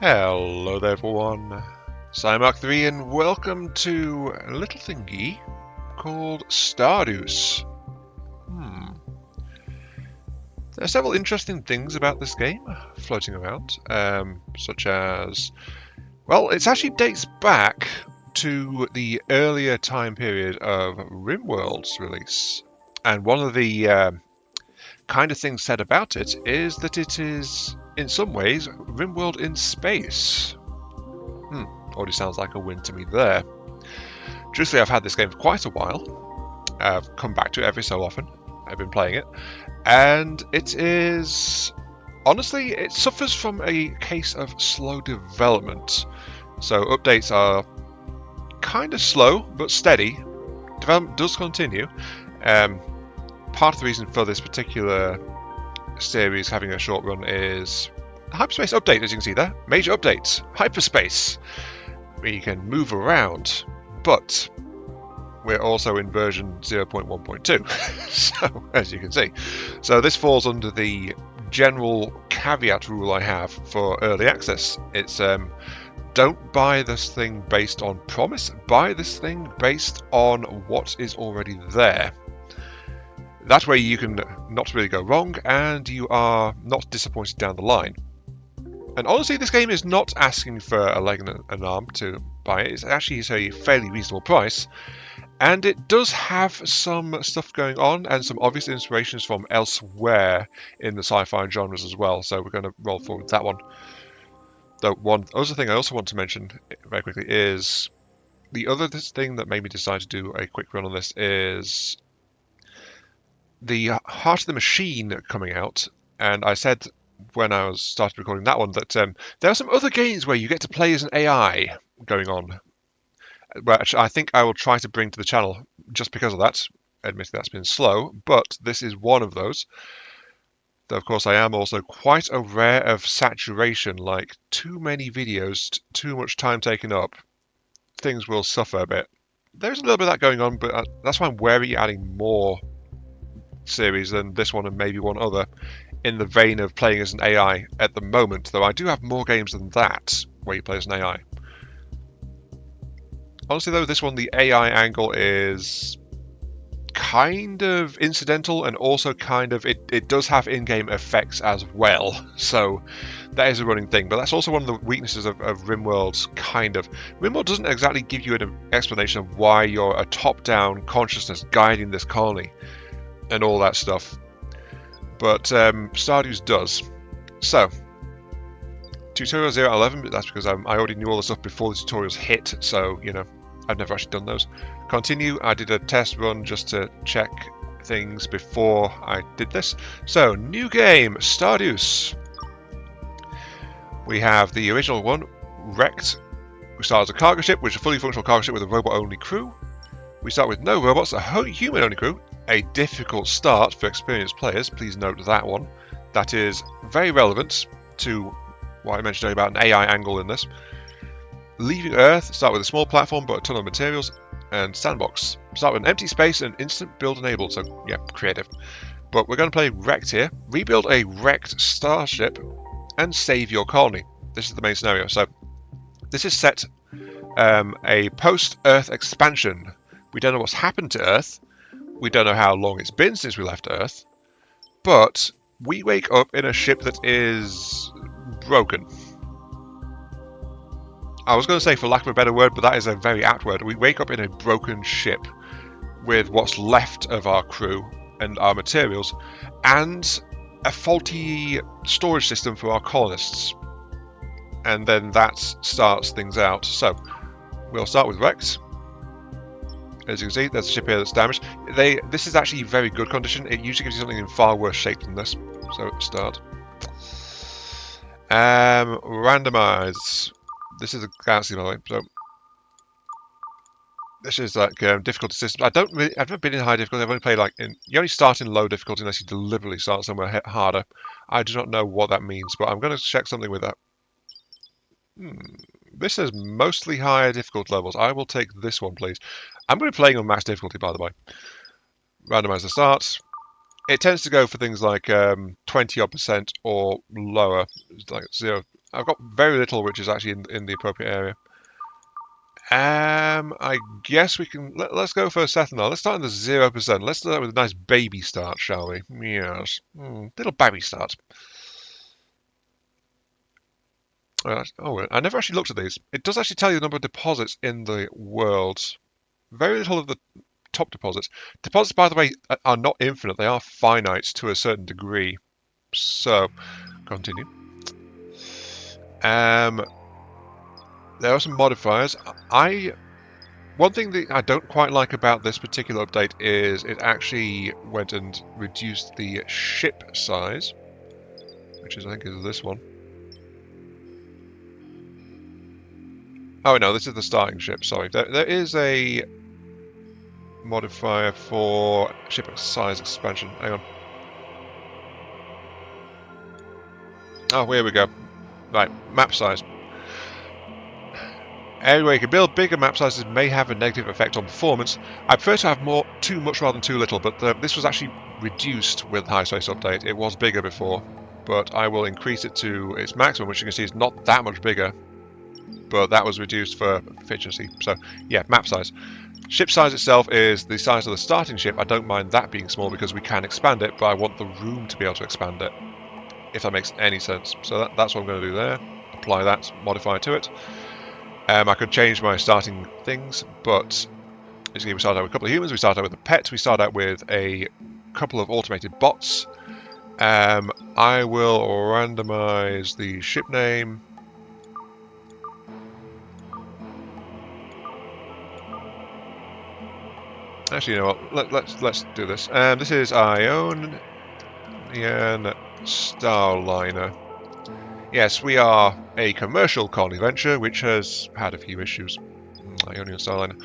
Hello there everyone, Mark3 and welcome to a little thingy called Stardeus. There are several interesting things about this game floating around, such as, well, it actually dates back to the earlier time period of Rimworld's release. And one of the kind of things said about it is that it is, in some ways, Rimworld in space. Already sounds like a win to me there. Truthfully, I've had this game for quite a while. I've come back to it every so often. I've been playing it. And it is... honestly, it suffers from a case of slow development. So updates are kind of slow, but steady. Development does continue. Part of the reason for this particular series having a short run is the hyperspace update, as you can see there. Major updates. Hyperspace. Where you can move around. But we're also in version 0.1.2, so as you can see. So this falls under the general caveat rule I have for early access. It's don't buy this thing based on promise, buy this thing based on what is already there. That way you can not really go wrong and you are not disappointed down the line. And honestly, this game is not asking for a leg and an arm to buy it. It's actually a fairly reasonable price. And it does have some stuff going on and some obvious inspirations from elsewhere in the sci-fi genres as well. So we're going to roll forward with that one. The one other thing I also want to mention very quickly is the other thing that made me decide to do a quick run on this is the Heart of the Machine coming out. And I said when I started recording that one that there are some other games where you get to play as an AI going on, which I think I will try to bring to the channel just because of that. Admittedly, that's been slow, but this is one of those. Though, of course, I am also quite aware of saturation, like too many videos, too much time taken up, things will suffer a bit. There's a little bit of that going on, but that's why I'm wary adding more series than this one and maybe one other in the vein of playing as an AI at the moment, though I do have more games than that where you play as an AI. Honestly though, this one, the AI angle is kind of incidental and also kind of, it does have in-game effects as well, so that is a running thing, but that's also one of the weaknesses of Rimworld's kind of. Rimworld doesn't exactly give you an explanation of why you're a top-down consciousness guiding this colony and all that stuff. But Stardeus does. So, tutorial 0 out of 11, but that's because I already knew all the stuff before the tutorials hit, so, you know, I've never actually done those. Continue, I did a test run just to check things before I did this. So, new game, Stardeus. We have the original one, Wrecked. We start as a cargo ship, which is a fully functional cargo ship with a robot-only crew. We start with no robots, a human-only crew. A difficult start for experienced players, please note that one. That is very relevant to what I mentioned earlier about an AI angle in this. Leaving Earth, start with a small platform but a ton of materials, and sandbox. Start with an empty space and instant build enabled, so yeah, creative. But we're going to play Wrecked here. Rebuild a wrecked starship and save your colony. This is the main scenario. So this is set a post-Earth expansion. We don't know what's happened to Earth. We don't know how long it's been since we left Earth, but we wake up in a ship that is broken. I was going to say for lack of a better word, but that is a very apt word. We wake up in a broken ship with what's left of our crew and our materials, and a faulty storage system for our colonists. And then that starts things out. So, we'll start with Rex. As you can see, there's a ship here that's damaged. This is actually very good condition. It usually gives you something in far worse shape than this. So, start. Randomize. This is a galaxy, by the way. So, this is like difficulty system. I've never been in high difficulty. I've only played you only start in low difficulty unless you deliberately start somewhere harder. I do not know what that means, but I'm going to check something with that. This is mostly higher difficulty levels. I will take this one, please. I'm going to be playing on max difficulty, by the way. Randomize the start. It tends to go for things like 20% or lower, like 0, I've got very little, which is actually in the appropriate area. I guess we can. Let's go for a second now. Let's start in the 0%. Let's start with a nice baby start, shall we? Yes. Little baby start. Oh, I never actually looked at these. It does actually tell you the number of deposits in the world. Very little of the top deposits. Deposits, by the way, are not infinite. They are finite to a certain degree. So, continue. There are some modifiers. One thing that I don't quite like about this particular update is it actually went and reduced the ship size, which is, I think, is this one. Oh no, this is the starting ship. Sorry, there is a modifier for ship size expansion. Hang on. Oh, here we go. Right, map size. Anyway, you can build bigger map sizes may have a negative effect on performance. I prefer to have too much rather than too little, but this was actually reduced with the hyperspace update. It was bigger before, but I will increase it to its maximum, which you can see is not that much bigger, but that was reduced for efficiency. So yeah, map size. Ship size itself is the size of the starting ship. I don't mind that being small because we can expand it, but I want the room to be able to expand it, if that makes any sense. So that's what I'm going to do there. Apply that modifier to it. I could change my starting things, but basically we start out with a couple of humans, we start out with a pet, we start out with a couple of automated bots. I will randomize the ship name. Actually, you know what? Let's do this. This is Ionian Starliner. Yes, we are a commercial colony venture, which has had a few issues. Ionian Starliner.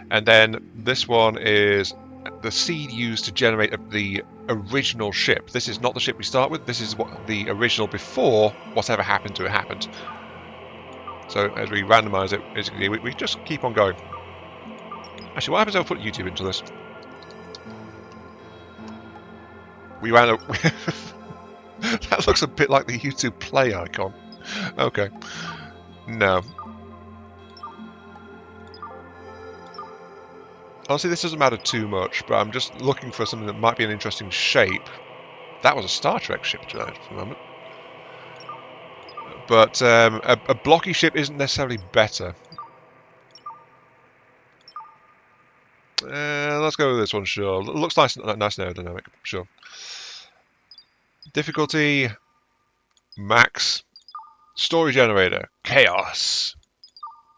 And then this one is the seed used to generate the original ship. This is not the ship we start with. This is what the original before whatever happened to it happened. So as we randomize it, basically we just keep on going. Actually, what happens if I put YouTube into this? We ran a... That looks a bit like the YouTube play icon. Okay. No. Honestly, this doesn't matter too much, but I'm just looking for something that might be an interesting shape. That was a Star Trek ship tonight for the moment. But a blocky ship isn't necessarily better. Let's go with this one, sure. Looks nice and aerodynamic, sure. Difficulty, max. Story generator, chaos.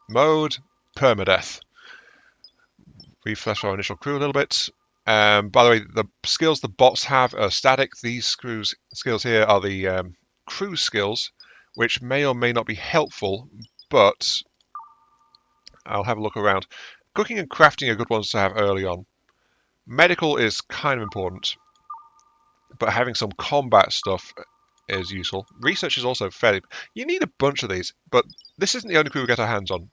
Mode, permadeath. Refresh our initial crew a little bit. By the way, the skills the bots have are static. These skills here are the crew skills, which may or may not be helpful, but I'll have a look around. Cooking and crafting are good ones to have early on. Medical is kind of important, but having some combat stuff is useful. Research is also fairly... You need a bunch of these, but this isn't the only crew we get our hands on,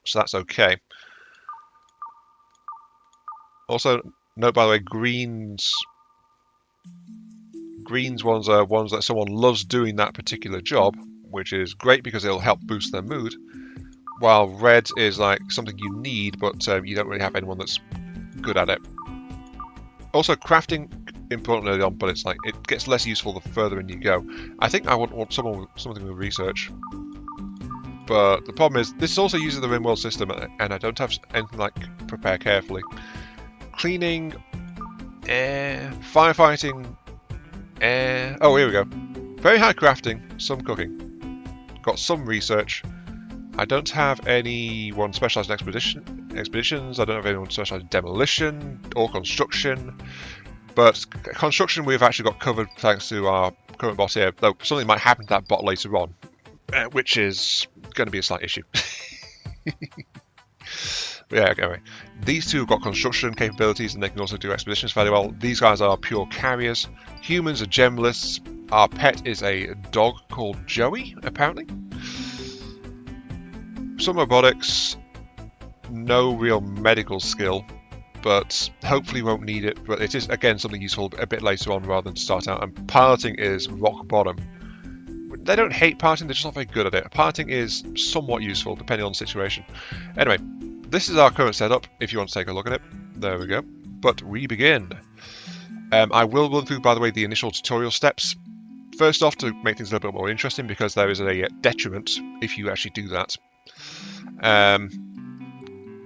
so that's okay. Also, note by the way, greens ones are ones that someone loves doing that particular job, which is great because it'll help boost their mood. While red is like something you need, but you don't really have anyone that's good at it. Also, crafting important early on, but it's like it gets less useful the further in you go. I think I want something with research, but the problem is this also uses the Rimworld system, and I don't have anything like prepare carefully. Cleaning, firefighting, oh, here we go. Very high crafting, some cooking. Got some research. I don't have anyone specialised in expeditions. I don't have anyone specialised in demolition or construction. But construction we've actually got covered thanks to our current bot here. Though something might happen to that bot later on, which is going to be a slight issue. Yeah, okay. These two have got construction capabilities and they can also do expeditions fairly well. These guys are pure carriers. Humans are generalists. Our pet is a dog called Joey, apparently. Some robotics, no real medical skill, but hopefully won't need it. But it is, again, something useful a bit later on rather than start out. And piloting is rock bottom. they don't hate parting, they're just not very good at it. Parting is somewhat useful depending on the situation. Anyway, this is our current setup if you want to take a look at it. There we go. But we begin. I will run through, by the way, the initial tutorial steps. First off, to make things a little bit more interesting, because there is a detriment if you actually do that.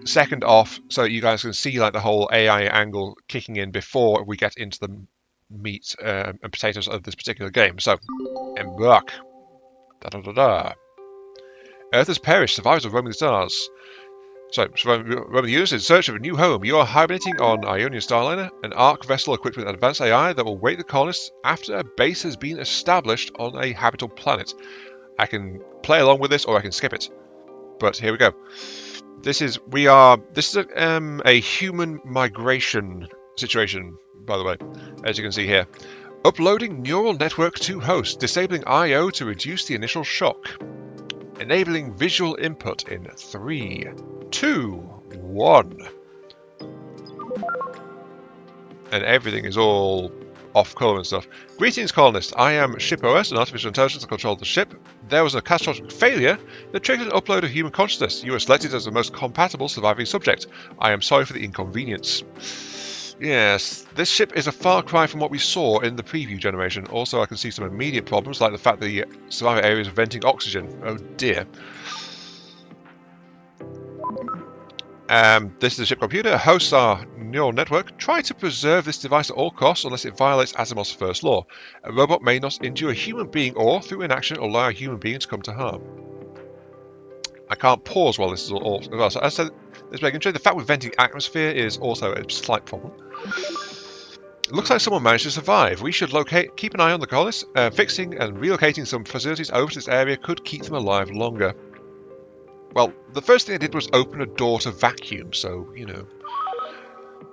Second off, so you guys can see like the whole AI angle kicking in before we get into the meat and potatoes of this particular game. So, embark. Da-da-da-da. Earth has perished. Survivors are roaming the stars. So, roaming the universe in search of a new home. You are hibernating on Ionian Starliner, an arc vessel equipped with advanced AI that will wait the colonists after a base has been established on a habitable planet. I can play along with this, or I can skip it. But here we go. This is a human migration situation, by the way, as you can see here. Uploading neural network to host, disabling I/O to reduce the initial shock. Enabling visual input in 3, 2, 1. And everything is all off color and stuff. Greetings, colonists. I am ShipOS, an artificial intelligence that controls the ship. There was a catastrophic failure that triggered an upload of human consciousness. You were selected as the most compatible surviving subject. I am sorry for the inconvenience. Yes, this ship is a far cry from what we saw in the preview generation. Also, I can see some immediate problems, like the fact that the survivor area is venting oxygen. Oh dear. This is the ship computer. Hosts our neural network. Try to preserve this device at all costs unless it violates Asimov's first law. A robot may not injure a human being or, through inaction, allow a human being to come to harm. I can't pause while this is all well. So as I said, the fact with venting atmosphere is also a slight problem. It looks like someone managed to survive. We should keep an eye on the colonists. Fixing and relocating some facilities over to this area could keep them alive longer. Well, the first thing I did was open a door to vacuum, so, you know.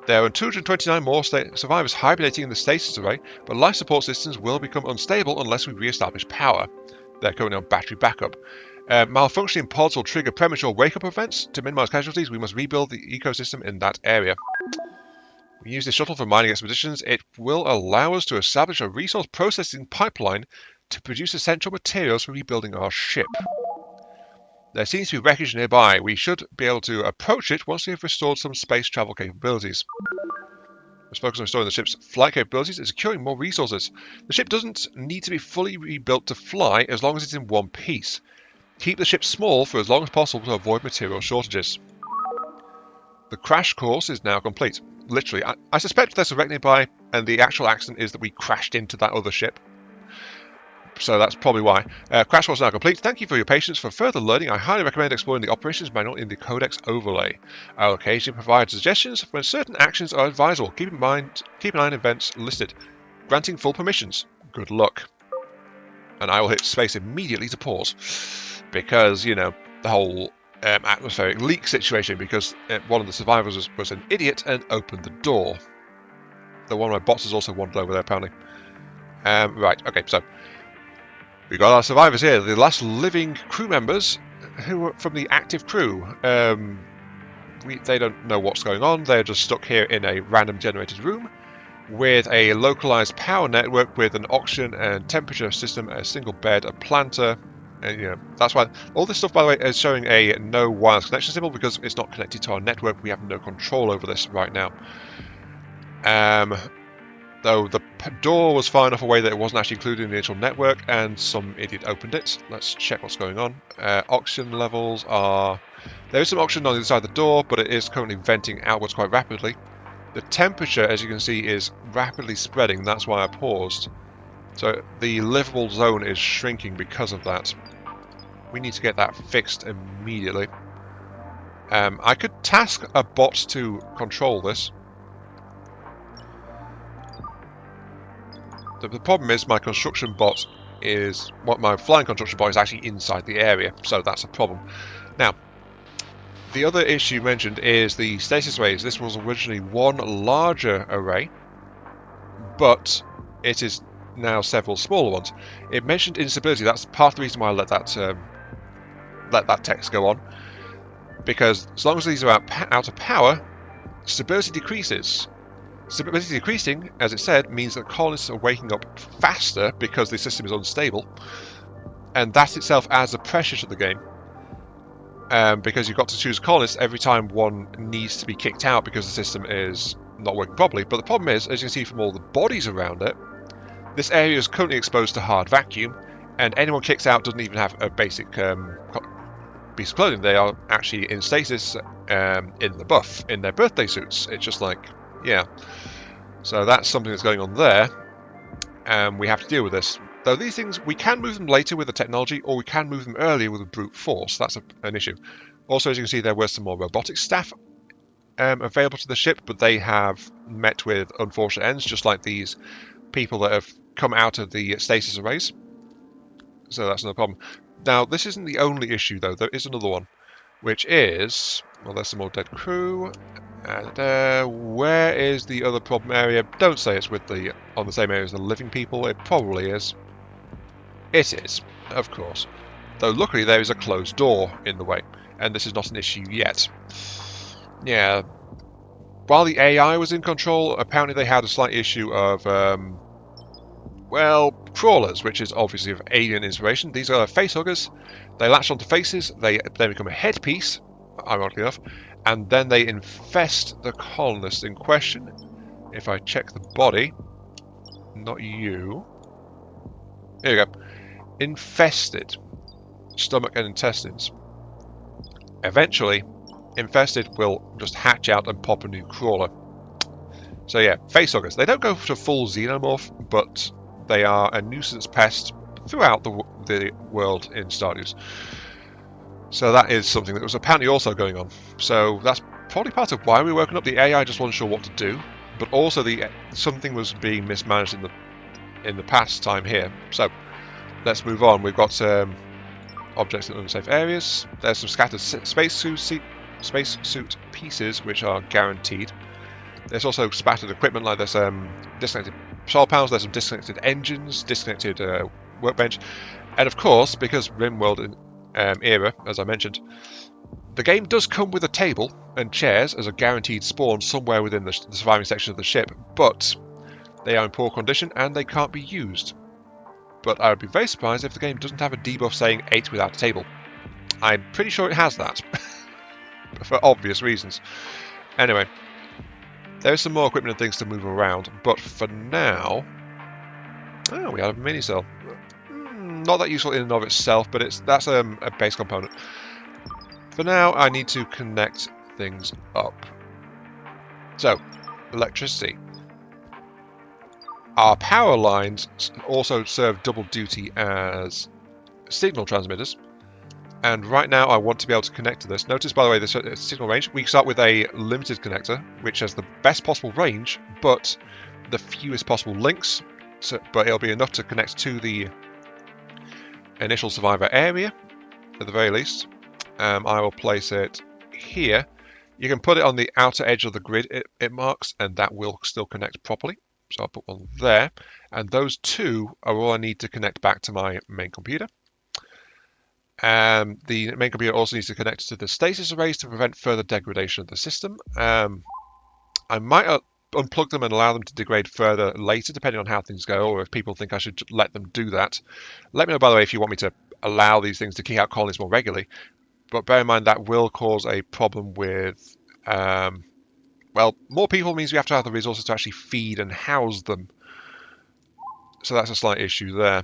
There are 229 more survivors hibernating in the stasis array, but life support systems will become unstable unless we re-establish power. They're currently on battery backup. Malfunctioning pods will trigger premature wake-up events. To minimize casualties, we must rebuild the ecosystem in that area. We use this shuttle for mining expeditions. It will allow us to establish a resource processing pipeline to produce essential materials for rebuilding our ship. There seems to be wreckage nearby. We should be able to approach it once we have restored some space travel capabilities. Let's focus on restoring the ship's flight capabilities and securing more resources. The ship doesn't need to be fully rebuilt to fly as long as it's in one piece. Keep the ship small for as long as possible to avoid material shortages. The crash course is now complete. Literally, I suspect there's a wreck nearby, and the actual accident is that we crashed into that other ship. So that's probably why. Crash course is now complete. Thank you for your patience. For further learning, I highly recommend exploring the operations manual in the Codex overlay. I will occasionally provide suggestions when certain actions are advisable. Keep an eye on events listed. Granting full permissions. Good luck. And I will hit space immediately to pause. Because, you know, the whole atmospheric leak situation, because one of the survivors was an idiot and opened the door. Though one of my bots has also wandered over there, apparently. Right, okay, so we got our survivors here, the last living crew members who were from the active crew. They don't know what's going on. They're just stuck here in a random generated room with a localized power network with an oxygen and temperature system, a single bed, a planter. And, you know, that's why all this stuff, by the way, is showing a no wireless connection symbol because it's not connected to our network. We have no control over this right now. Though the door was far enough away that it wasn't actually included in the initial network, and some idiot opened it. Let's check what's going on. Oxygen levels are... There is some oxygen on the other side of the door, but it is currently venting outwards quite rapidly. The temperature, as you can see, is rapidly spreading. That's why I paused. So the livable zone is shrinking because of that. We need to get that fixed immediately. I could task a bot to control this. The problem is my construction bot is... my flying construction bot is actually inside the area, so that's a problem. Now, the other issue mentioned is the stasis arrays. This was originally one larger array, but it is now several smaller ones. It mentioned instability. That's part of the reason why I let that text go on, because as long as these are out of power, stability decreases. Stability decreasing, as it said, means that colonists are waking up faster because the system is unstable. and that itself adds a pressure to the game. Because you've got to choose a colonist every time one needs to be kicked out because the system is not working properly. But the problem is, as you can see from all the bodies around it, this area is currently exposed to hard vacuum, and anyone kicked out doesn't even have a basic piece of clothing. They are actually in stasis in the buff, in their birthday suits. It's just like, yeah. So that's something that's going on there, and we have to deal with this. Though these things, we can move them later with the technology, or we can move them earlier with a brute force. That's an issue. Also, as you can see, there were some more robotic staff available to the ship, but they have met with unfortunate ends, just like these people that have come out of the stasis arrays. So that's no problem. Now, this isn't the only issue, though. There is another one, which is... Well, there's some more dead crew. And where is the other problem area? Don't say it's on the same area as the living people. It probably is. It is, of course. Though luckily there is a closed door in the way, and this is not an issue yet. Yeah. While the AI was in control, apparently they had a slight issue of, well, crawlers, which is obviously of alien inspiration. These are facehuggers. They latch onto faces, they then become a headpiece, ironically enough, and then they infest the colonist in question. If I check the body, not you. Here we go. Infested. Stomach and intestines. Eventually, infested will just hatch out and pop a new crawler. So yeah, facehuggers. They don't go to full xenomorph, but they are a nuisance pest throughout the world in Stardeus. So that is something that was apparently also going on. So that's probably part of why we were working up. The AI just wasn't sure what to do, but also something was being mismanaged in the past time here. So let's move on. We've got objects in unsafe areas. There's some scattered spacesuit pieces which are guaranteed. There's also spattered equipment, like there's disconnected solar panels, there's some disconnected engines, disconnected workbench, and of course, because Rimworld era, as I mentioned, the game does come with a table and chairs as a guaranteed spawn somewhere within the surviving section of the ship, but they are in poor condition and they can't be used. But I would be very surprised if the game doesn't have a debuff saying 8 without a table. I'm pretty sure it has that, for obvious reasons. Anyway, there's some more equipment and things to move around, but for now... Oh, we have a mini cell. Not that useful in and of itself, but that's a base component. For now, I need to connect things up. So, electricity. Our power lines also serve double duty as signal transmitters. And right now I want to be able to connect to this. Notice, by the way, this signal range, we start with a limited connector, which has the best possible range, but the fewest possible links. But it'll be enough to connect to the initial survivor area, at the very least. I will place it here. You can put it on the outer edge of the grid it marks, and that will still connect properly. So I'll put one there. And those two are all I need to connect back to my main computer. The main computer also needs to connect to the stasis arrays to prevent further degradation of the system. I might unplug them and allow them to degrade further later, depending on how things go, or if people think I should let them do that. Let me know, by the way, if you want me to allow these things to kick out colonies more regularly. But bear in mind that will cause a problem with... well, more people means we have to have the resources to actually feed and house them. So that's a slight issue there.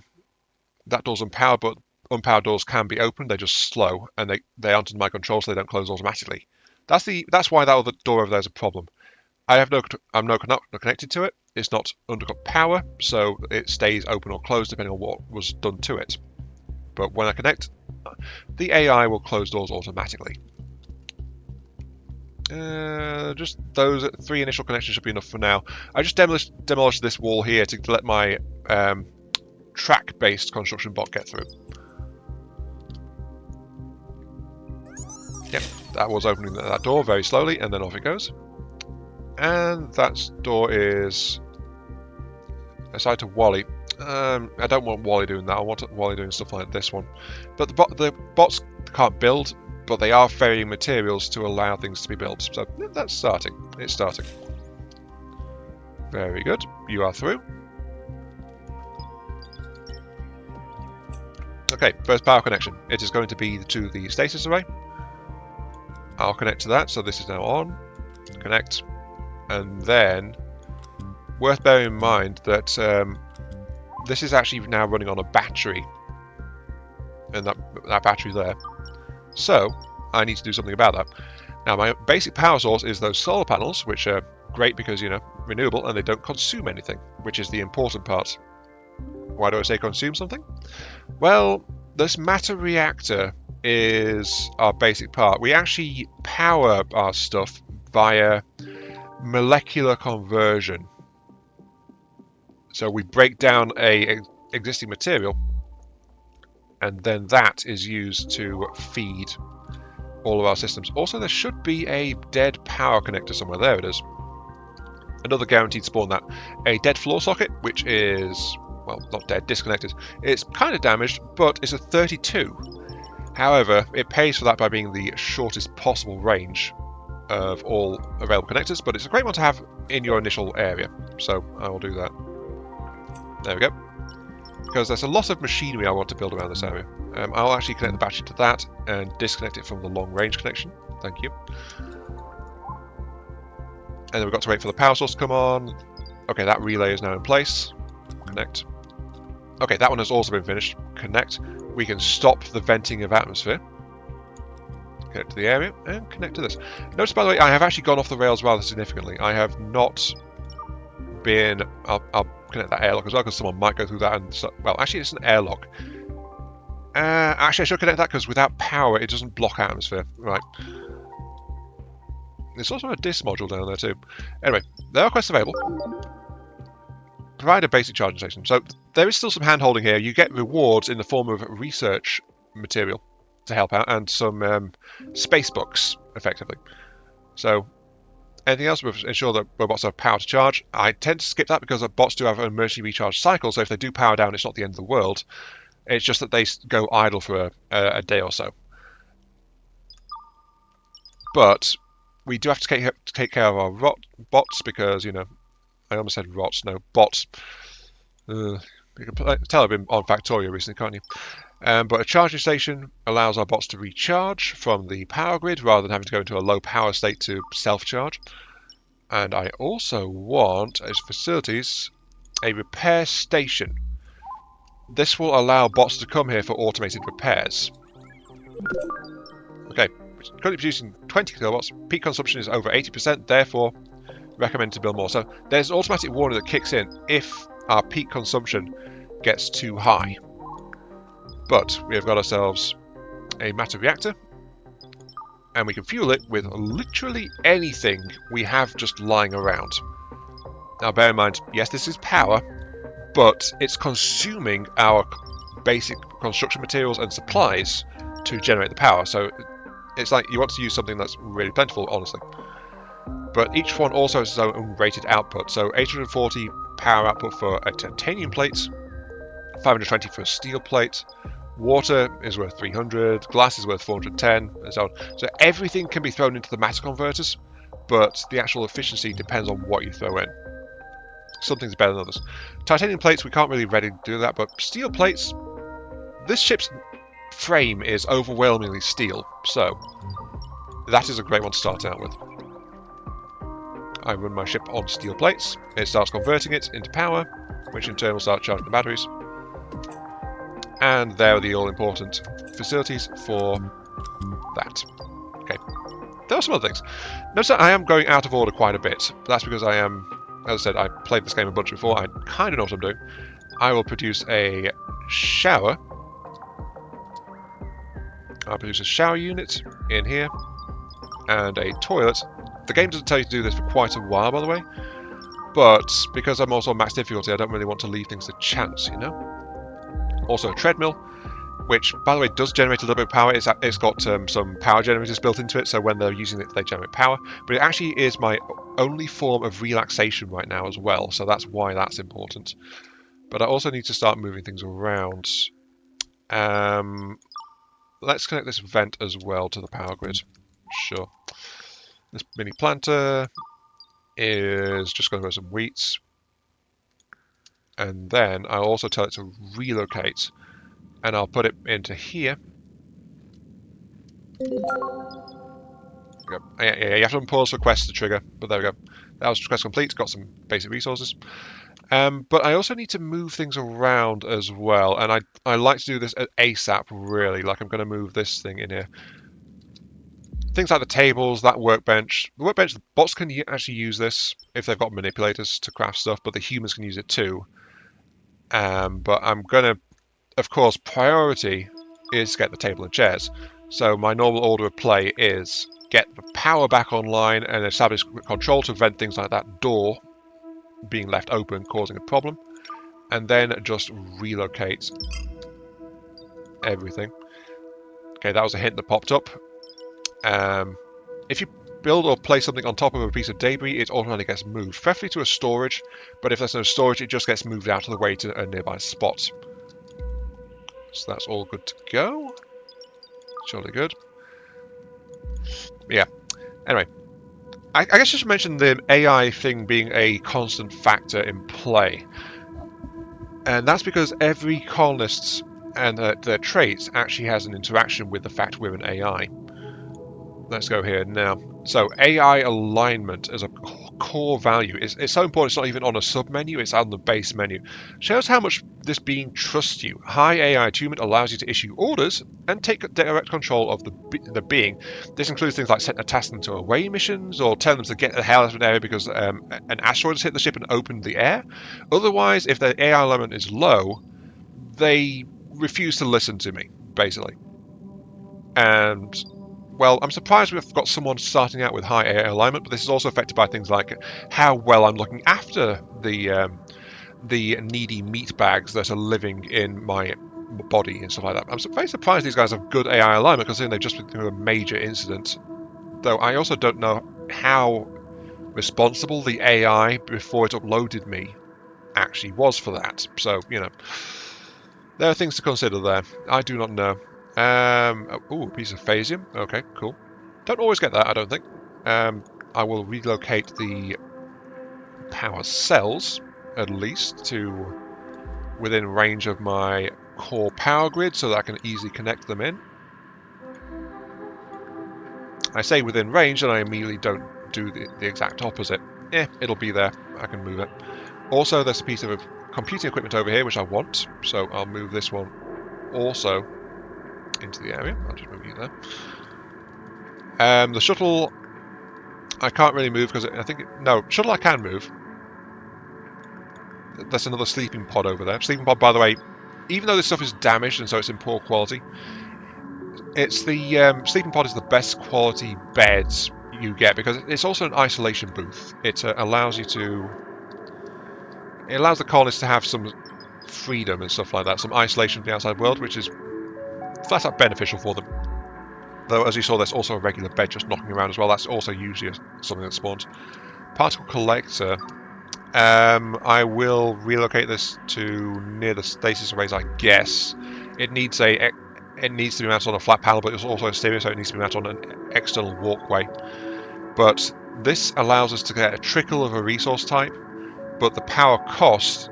That door's unpowered, but unpowered doors can be opened. They're just slow, and they aren't under my control, so they don't close automatically. That's why that other door over there is a problem. I'm not connected to it. It's not under power, so it stays open or closed depending on what was done to it. But when I connect, the AI will close doors automatically. Just those 3 initial connections should be enough for now. I just demolished this wall here to let my track-based construction bot get through. Yep, that was opening that door very slowly, and then off it goes. And that door is aside to Wally. I don't want Wally doing that. I want Wally doing stuff like this one. But the bots can't build, but they are ferrying materials to allow things to be built. So that's starting. It's starting. Very good. You are through. Okay, first power connection. It is going to be to the stasis array. I'll connect to that, so this is now on. Connect. And then, worth bearing in mind that this is actually now running on a battery. And that battery there. So, I need to do something about that. Now, my basic power source is those solar panels, which are great because, you know, renewable, and they don't consume anything, which is the important part. Why do I say consume something? Well, this matter reactor is our basic part. We actually power our stuff via molecular conversion. So we break down a existing material, and then that is used to feed all of our systems. Also, there should be a dead power connector somewhere. There it is. Another guaranteed spawn that. A dead floor socket, which is, well, not dead, disconnected. It's kind of damaged, but it's a 32. However, it pays for that by being the shortest possible range of all available connectors, but it's a great one to have in your initial area. So I will do that. There we go. Because there's a lot of machinery I want to build around this area. I'll actually connect the battery to that and disconnect it from the long range connection. Thank you. And then we've got to wait for the power source to come on. Okay, that relay is now in place. Connect. Okay, that one has also been finished. Connect. We can stop the venting of atmosphere. Connect to the area and connect to this. Notice, by the way, I have actually gone off the rails rather significantly. I have not been... I'll connect that airlock as well, because someone might go through that and... Well, actually, it's an airlock. Actually, I should connect that, because without power, it doesn't block atmosphere. Right. There's also a DIS module down there, too. Anyway, there are quests available. Provide a basic charging station. So, there is still some hand-holding here. You get rewards in the form of research material to help out, and some space books, effectively. So, anything else will ensure that robots have power to charge. I tend to skip that because bots do have an emergency recharge cycle, so if they do power down, it's not the end of the world. It's just that they go idle for a day or so. But we do have to take care of our bots because, you know, I almost said rots, no, bots. You can tell I've been on Factorio recently, can't you? But a charging station allows our bots to recharge from the power grid rather than having to go into a low power state to self-charge. And I also want, as facilities, a repair station. This will allow bots to come here for automated repairs. Okay, currently producing 20 kilowatts. Peak consumption is over 80%, therefore recommend to build more. So there's an automatic warning that kicks in if our peak consumption gets too high. But we have got ourselves a matter reactor, and we can fuel it with literally anything we have just lying around. Now bear in mind, yes, this is power, but it's consuming our basic construction materials and supplies to generate the power. So it's like you want to use something that's really plentiful, honestly. But each one also has its own rated output. So 840 power output for a titanium plate, 520 for a steel plate. Water is worth 300, glass is worth 410, and so on. So everything can be thrown into the matter converters, but the actual efficiency depends on what you throw in. Some things are better than others. Titanium plates, we can't really ready do that, but steel plates, this ship's frame is overwhelmingly steel, so that is a great one to start out with. I run my ship on steel plates, it starts converting it into power, which in turn will start charging the batteries. And there are the all-important facilities for that. Okay, there are some other things. Notice that I am going out of order quite a bit. That's because I am, as I said, I played this game a bunch before. I kind of know what I'm doing. I will produce a shower. I'll produce a shower unit in here. And a toilet. The game doesn't tell you to do this for quite a while, by the way. But because I'm also on max difficulty, I don't really want to leave things to chance, you know? Also a treadmill, which, by the way, does generate a little bit of power. It's got some power generators built into it, so when they're using it, they generate power. But it actually is my only form of relaxation right now as well, so that's why that's important. But I also need to start moving things around. Let's connect this vent as well to the power grid. Sure. This mini planter is just going to grow some wheat. And then I'll also tell it to relocate and I'll put it into here. Yeah, you have to unpause for quests to trigger, but there we go. That was quest complete, got some basic resources. But I also need to move things around as well, and I like to do this at ASAP, really. Like, I'm going to move this thing in here. Things like the tables, that workbench. The workbench, the bots can actually use this if they've got manipulators to craft stuff, but the humans can use it too. But I'm going to, of course, priority is get the table and chairs. So my normal order of play is get the power back online and establish control to prevent things like that door being left open, causing a problem, and then just relocate everything. Okay, that was a hint that popped up. If you build or place something on top of a piece of debris, it automatically gets moved, preferably to a storage, but if there's no storage, it just gets moved out of the way to a nearby spot. So that's all good to go. Surely good. Yeah. Anyway, I guess just to mention the AI thing being a constant factor in play. And that's because every colonist and their traits actually has an interaction with the fact we're an AI. Let's go here now. So AI alignment as a core value it's so important. It's not even on a sub menu, it's on the base menu. Shows how much this being trusts you. High AI attunement allows you to issue orders and take direct control of the being. This includes things like setting a task into away missions or telling them to get the hell out of an area because an asteroid has hit the ship and opened the air. Otherwise, if their AI alignment is low, they refuse to listen to me, basically. And well, I'm surprised we've got someone starting out with high AI alignment, but this is also affected by things like how well I'm looking after the needy meat bags that are living in my body and stuff like that. I'm very surprised these guys have good AI alignment considering they've just been through a major incident. Though I also don't know how responsible the AI before it uploaded me actually was for that. So, there are things to consider there. I do not know. Ooh, a piece of phasium. Okay, cool. Don't always get that, I don't think. I will relocate the power cells, at least, to within range of my core power grid so that I can easily connect them in. I say within range and I immediately don't do the exact opposite. It'll be there. I can move it. Also, there's a piece of computing equipment over here which I want, so I'll move this one also into the area. I'll just move you there. The shuttle, I can't really move because I think... No, shuttle I can move. There's another sleeping pod over there. Sleeping pod, by the way, even though this stuff is damaged and so it's in poor quality, it's the sleeping pod is the best quality beds you get because it's also an isolation booth. It allows you to... It allows the colonists to have some freedom and stuff like that, some isolation from the outside world, which is flat out beneficial for them. Though, as you saw, there's also a regular bed just knocking around as well. That's also usually something that spawns. Particle collector. I will relocate this to near the stasis arrays, I guess. It needs to be mounted on a flat panel, but it's also a stereo, so it needs to be mounted on an external walkway. But this allows us to get a trickle of a resource type, but the power cost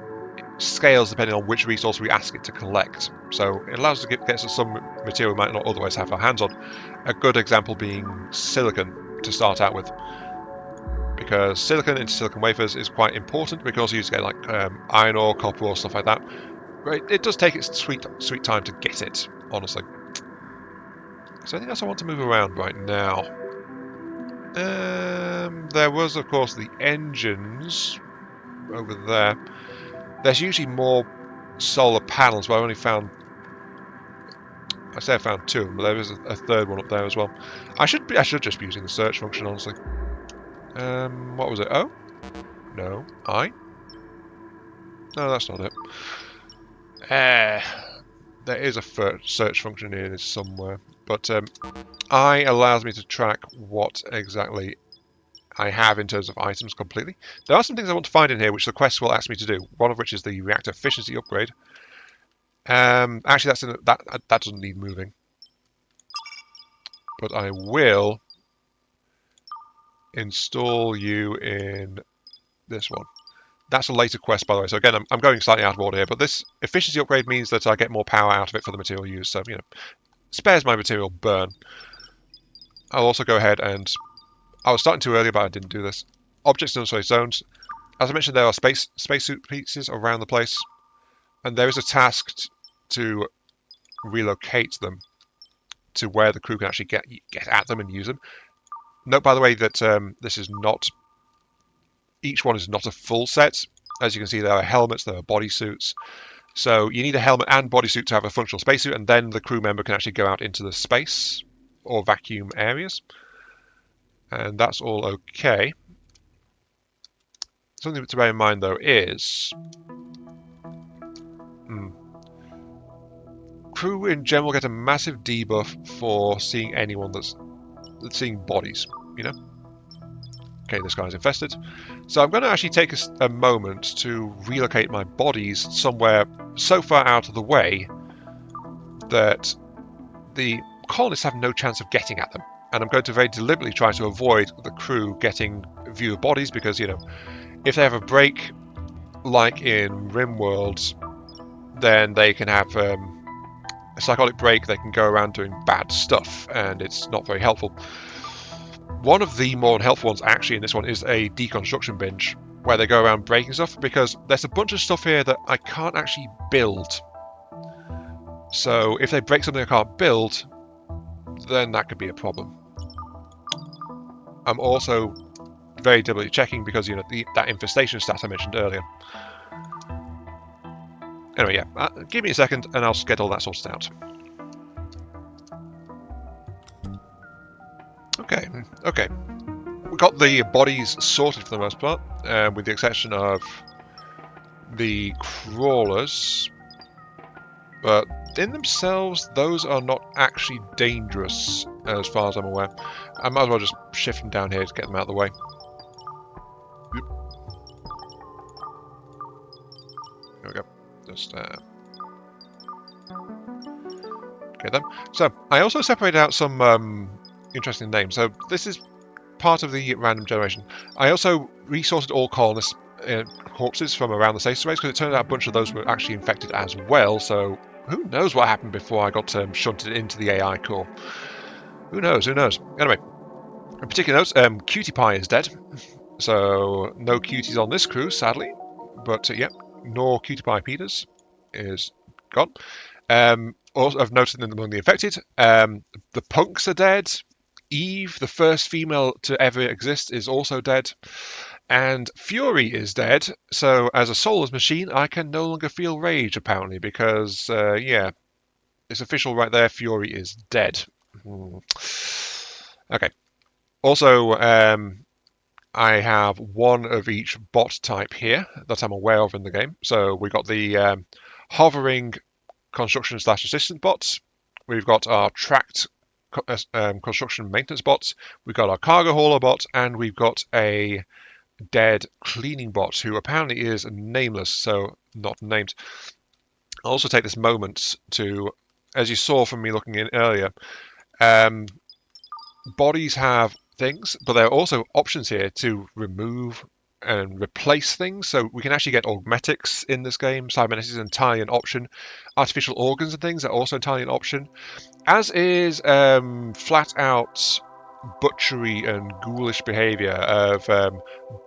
scales depending on which resource we ask it to collect. So it allows us to get us some material we might not otherwise have our hands on. A good example being silicon to start out with. Because silicon into silicon wafers is quite important. We can also use it to get like iron ore, copper ore, stuff like that. Right, it does take its sweet time to get it, honestly. So anything else I want to move around right now? There was, of course, the engines over there. There's usually more solar panels, but I only found... I say I found two of them, but there is a third one up there as well. I should just be using the search function, honestly. What was it? O? No. I? No, that's not it. There is a search function here somewhere, but I allows me to track what exactly I have in terms of items completely. There are some things I want to find in here which the quest will ask me to do, one of which is the reactor efficiency upgrade. Actually, that doesn't need moving. But I will install you in this one. That's a later quest, by the way. So again, I'm going slightly out of order here, but this efficiency upgrade means that I get more power out of it for the material used. So, spares my material burn. I'll also go ahead and... I was starting too early, but I didn't do this. Objects in unsafe zones. As I mentioned, there are spacesuit pieces around the place, and there is a task to relocate them to where the crew can actually get at them and use them. Note, by the way, that this is not... Each one is not a full set. As you can see, there are helmets, there are bodysuits. So you need a helmet and bodysuit to have a functional spacesuit, and then the crew member can actually go out into the space or vacuum areas. And that's all okay. Something to bear in mind, though, is... crew in general get a massive debuff for seeing anyone that's seeing bodies, Okay, this guy's infested. So I'm going to actually take a moment to relocate my bodies somewhere so far out of the way that the colonists have no chance of getting at them. And I'm going to very deliberately try to avoid the crew getting view of bodies because, if they have a break, like in Rimworld, then they can have a psychotic break, they can go around doing bad stuff, and it's not very helpful. One of the more helpful ones, actually, in this one is a deconstruction binge, where they go around breaking stuff, because there's a bunch of stuff here that I can't actually build. So if they break something I can't build, then that could be a problem. I'm also very deliberately checking because, that infestation stat I mentioned earlier. Anyway, yeah, give me a second and I'll get all that sorted out. Okay. We got the bodies sorted for the most part, with the exception of the crawlers. But in themselves, those are not actually dangerous, as far as I'm aware. I might as well just shift them down here to get them out of the way. There we go. Just okay then. So I also separated out some interesting names. So this is part of the random generation. I also resourced all colonists corpses from around the safe space because it turned out a bunch of those were actually infected as well. So who knows what happened before I got shunted into the AI core? Who knows? Anyway, in particular notes, Cutie Pie is dead. So no cuties on this crew, sadly. But yeah, nor Cutie Pie Peters is gone. Also, I've noted among the infected, the punks are dead. Eve, the first female to ever exist, is also dead. And Fury is dead. So as a soulless machine, I can no longer feel rage, apparently, because, yeah, it's official right there. Fury is dead. Okay. Also, I have one of each bot type here that I'm aware of in the game. So we got the hovering construction/assistant bots. We've got our tracked construction maintenance bots. We've got our cargo hauler bot, and we've got a dead cleaning bot who apparently is nameless, so not named. I'll also take this moment to, as you saw from me looking in earlier, bodies have things, but there are also options here to remove and replace things. So we can actually get augmetics in this game. Cybernetics is entirely an option. Artificial organs and things are also entirely an option. As is flat out butchery and ghoulish behavior of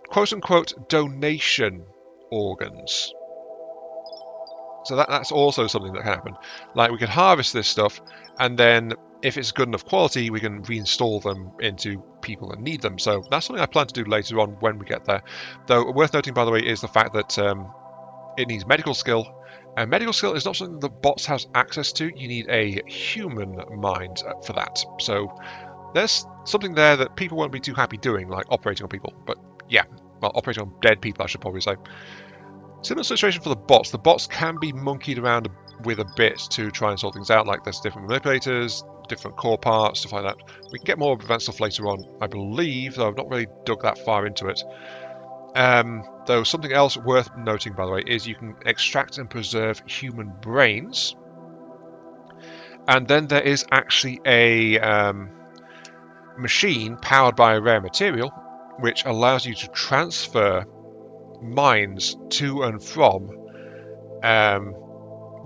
quote unquote donation organs. So that's also something that can happen. Like, we can harvest this stuff, and then if it's good enough quality, we can reinstall them into people that need them. So that's something I plan to do later on when we get there. Though worth noting, by the way, is the fact that it needs medical skill. And medical skill is not something that bots have access to. You need a human mind for that. So there's something there that people won't be too happy doing, like operating on people. But yeah, well, operating on dead people, I should probably say. Similar situation for the bots. The bots can be monkeyed around with a bit to try and sort things out, like there's different manipulators, different core parts, stuff like that. We can get more of that stuff later on, I believe, though I've not really dug that far into it. Though something else worth noting, by the way, is you can extract and preserve human brains. And then there is actually a machine powered by a rare material, which allows you to transfer minds to and from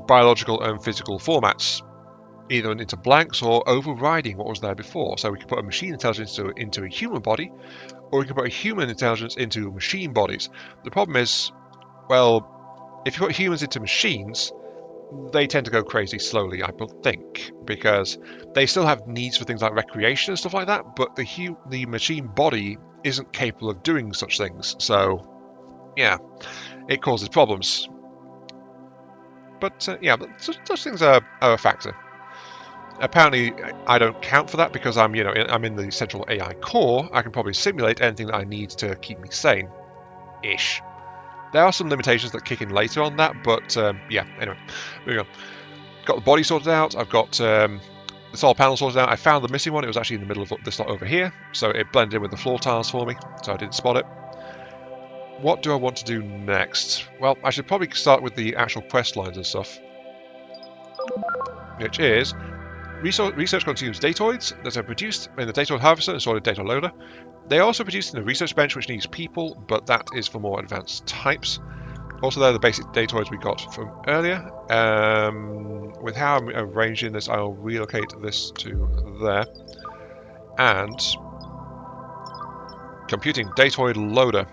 biological and physical formats, either into blanks or overriding what was there before. So we could put a machine intelligence into a human body, or we could put a human intelligence into machine bodies. The problem is, well, if you put humans into machines, they tend to go crazy slowly, I think, because they still have needs for things like recreation and stuff like that, but the machine body isn't capable of doing such things. So, yeah, it causes problems. But yeah, but those things are a factor. Apparently, I don't count for that because I'm in the central AI core. I can probably simulate anything that I need to keep me sane, ish. There are some limitations that kick in later on that, but yeah. Anyway, moving on. Got the body sorted out. I've got the solar panel sorted out. I found the missing one. It was actually in the middle of this lot over here, so it blended in with the floor tiles for me, so I didn't spot it. What do I want to do next? Well, I should probably start with the actual quest lines and stuff, which is research consumes datoids that are produced in the datoid harvester and stored in datoid loader. They are also produced in the research bench, which needs people, but that is for more advanced types. Also, they're the basic datoids we got from earlier. With how I'm arranging this, I'll relocate this to there. And computing datoid loader.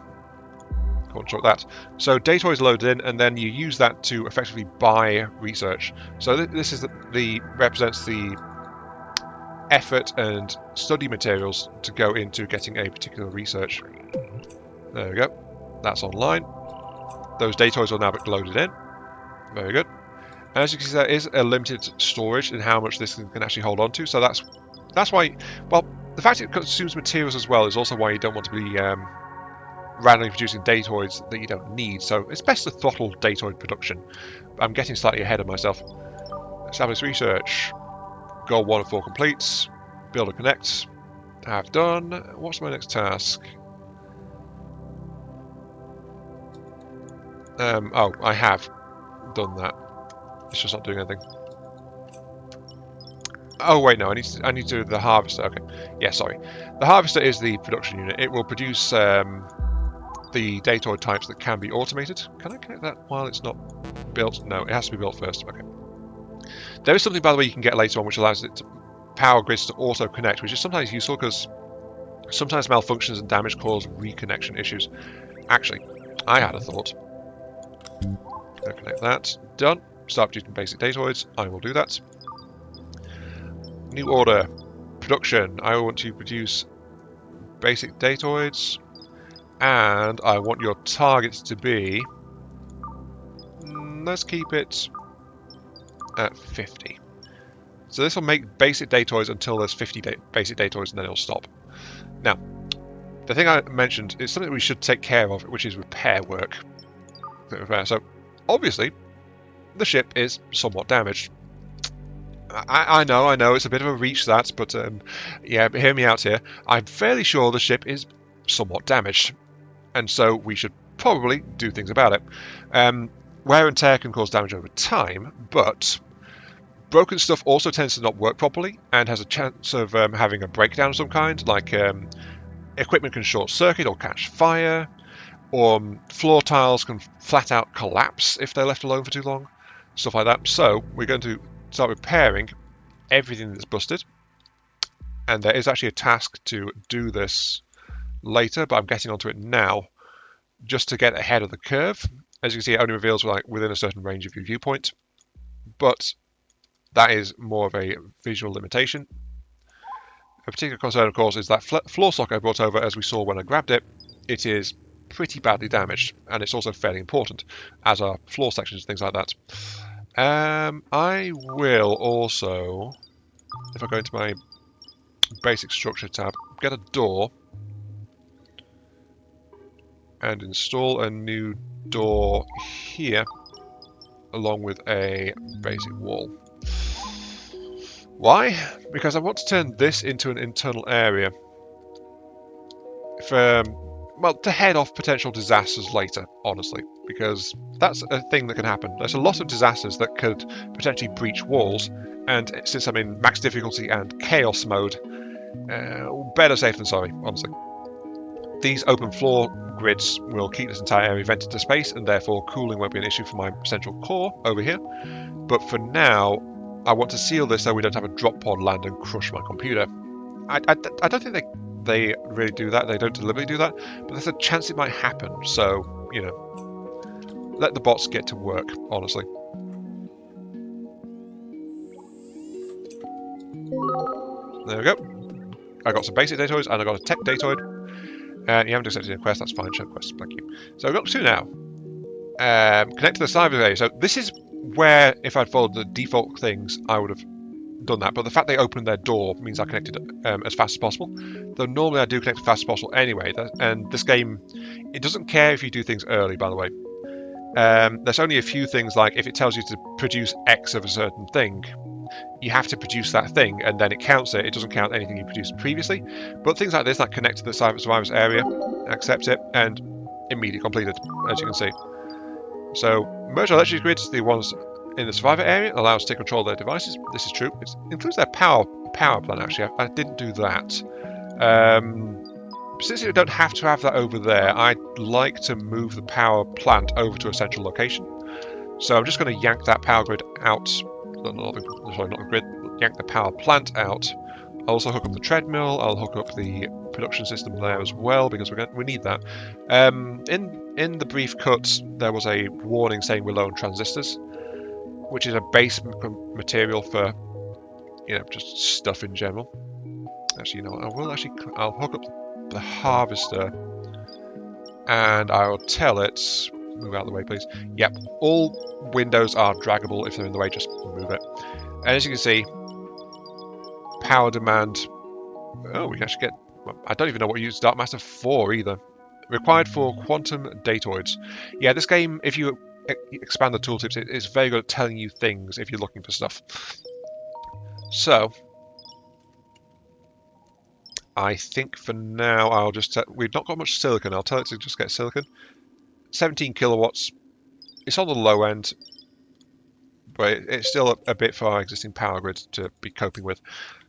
Control that. So data is loaded in, and then you use that to effectively buy research. So this is represents the effort and study materials to go into getting a particular research. There we go. That's online. Those datoids are now loaded in. Very good. And as you can see, there is a limited storage in how much this can actually hold on to. So that's why. Well, the fact it consumes materials as well is also why you don't want to be randomly producing datoids that you don't need, so it's best to throttle datoid production. I'm getting slightly ahead of myself. Establish research. Goal 1 of 4 completes. Build and connect. Have done. What's my next task? Oh, I have done that. It's just not doing anything. Oh wait, no, I need to do the harvester. Okay, yeah, sorry. The harvester is the production unit. It will produce the datoid types that can be automated. Can I connect that while it's not built? No, it has to be built first. Okay. There is something, by the way, you can get later on which allows it to power grids to auto-connect, which is sometimes useful because sometimes malfunctions and damage cause reconnection issues. Actually, I had a thought. I'll connect that. Done. Start producing basic datoids. I will do that. New order. Production. I want to produce basic datoids. And I want your targets to be... let's keep it at 50. So this will make basic datoids until there's 50 basic datoids, and then it'll stop. Now, the thing I mentioned is something we should take care of, which is repair work. So, obviously, the ship is somewhat damaged. I know, it's a bit of a reach that, but yeah, hear me out here. I'm fairly sure the ship is somewhat damaged, and so we should probably do things about it. Wear and tear can cause damage over time, but broken stuff also tends to not work properly and has a chance of having a breakdown of some kind, like equipment can short circuit or catch fire, or floor tiles can flat out collapse if they're left alone for too long, stuff like that. So we're going to start repairing everything that's busted, and there is actually a task to do this later, but I'm getting onto it now just to get ahead of the curve. As you can see, it only reveals like within a certain range of your viewpoint, but that is more of a visual limitation. A particular concern, of course, is that floor socket I brought over, as we saw when I grabbed it. It is pretty badly damaged, and it's also fairly important, as are floor sections and things like that. I will also, if I go into my basic structure tab, get a door and install a new door here along with a basic wall. Why? Because I want to turn this into an internal area for, well, to head off potential disasters later, honestly, because that's a thing that can happen. There's a lot of disasters that could potentially breach walls, and since I'm in max difficulty and chaos mode, better safe than sorry, honestly. These open floor grids will keep this entire area vented to space, and therefore cooling won't be an issue for my central core over here. But for now, I want to seal this so we don't have a drop pod land and crush my computer. I don't think they really do that. They don't deliberately do that, but there's a chance it might happen. So, you know, let the bots get to work, honestly. There we go. I got some basic datoids and I got a tech datoid. And you haven't accepted a quest, that's fine. Show quest, thank you. So I've got 2 now. Connect to the cyber area. So this is where, if I'd followed the default things, I would have done that. But the fact they opened their door means I connected as fast as possible. Though normally I do connect as fast as possible anyway. And this game, it doesn't care if you do things early, by the way. There's only a few things, like if it tells you to produce X of a certain thing, you have to produce that thing, and then it counts it. It doesn't count anything you produced previously. But things like this, like connect to the survivors area, accept it, and immediately completed, as you can see. So merge our electricity grids to the ones in the survivor area, allow us to take control of their devices. This is true. It includes their power plant, actually. I didn't do that. Since you don't have to have that over there, I'd like to move the power plant over to a central location. So I'm just going to yank that power grid out. Not the grid. Yank the power plant out. I'll also hook up the treadmill. I'll hook up the production system there as well, because we need that. In the brief cuts, there was a warning saying we're low on transistors, which is a base material for, you know, just stuff in general. Actually, you know what? I'll hook up the harvester, and I'll tell it, move out of the way, please. Yep, all windows are draggable. If they're in the way, just move it. And as you can see, power demand. Oh, we can actually get. I don't even know what you use Dark Matter for either. Required for quantum datoids. Yeah, this game, if you expand the tooltips, it's very good at telling you things if you're looking for stuff. So, I think for now I'll just... we've not got much silicon. I'll tell it to just get silicon. 17 kilowatts. It's on the low end, but it's still a bit for our existing power grid to be coping with.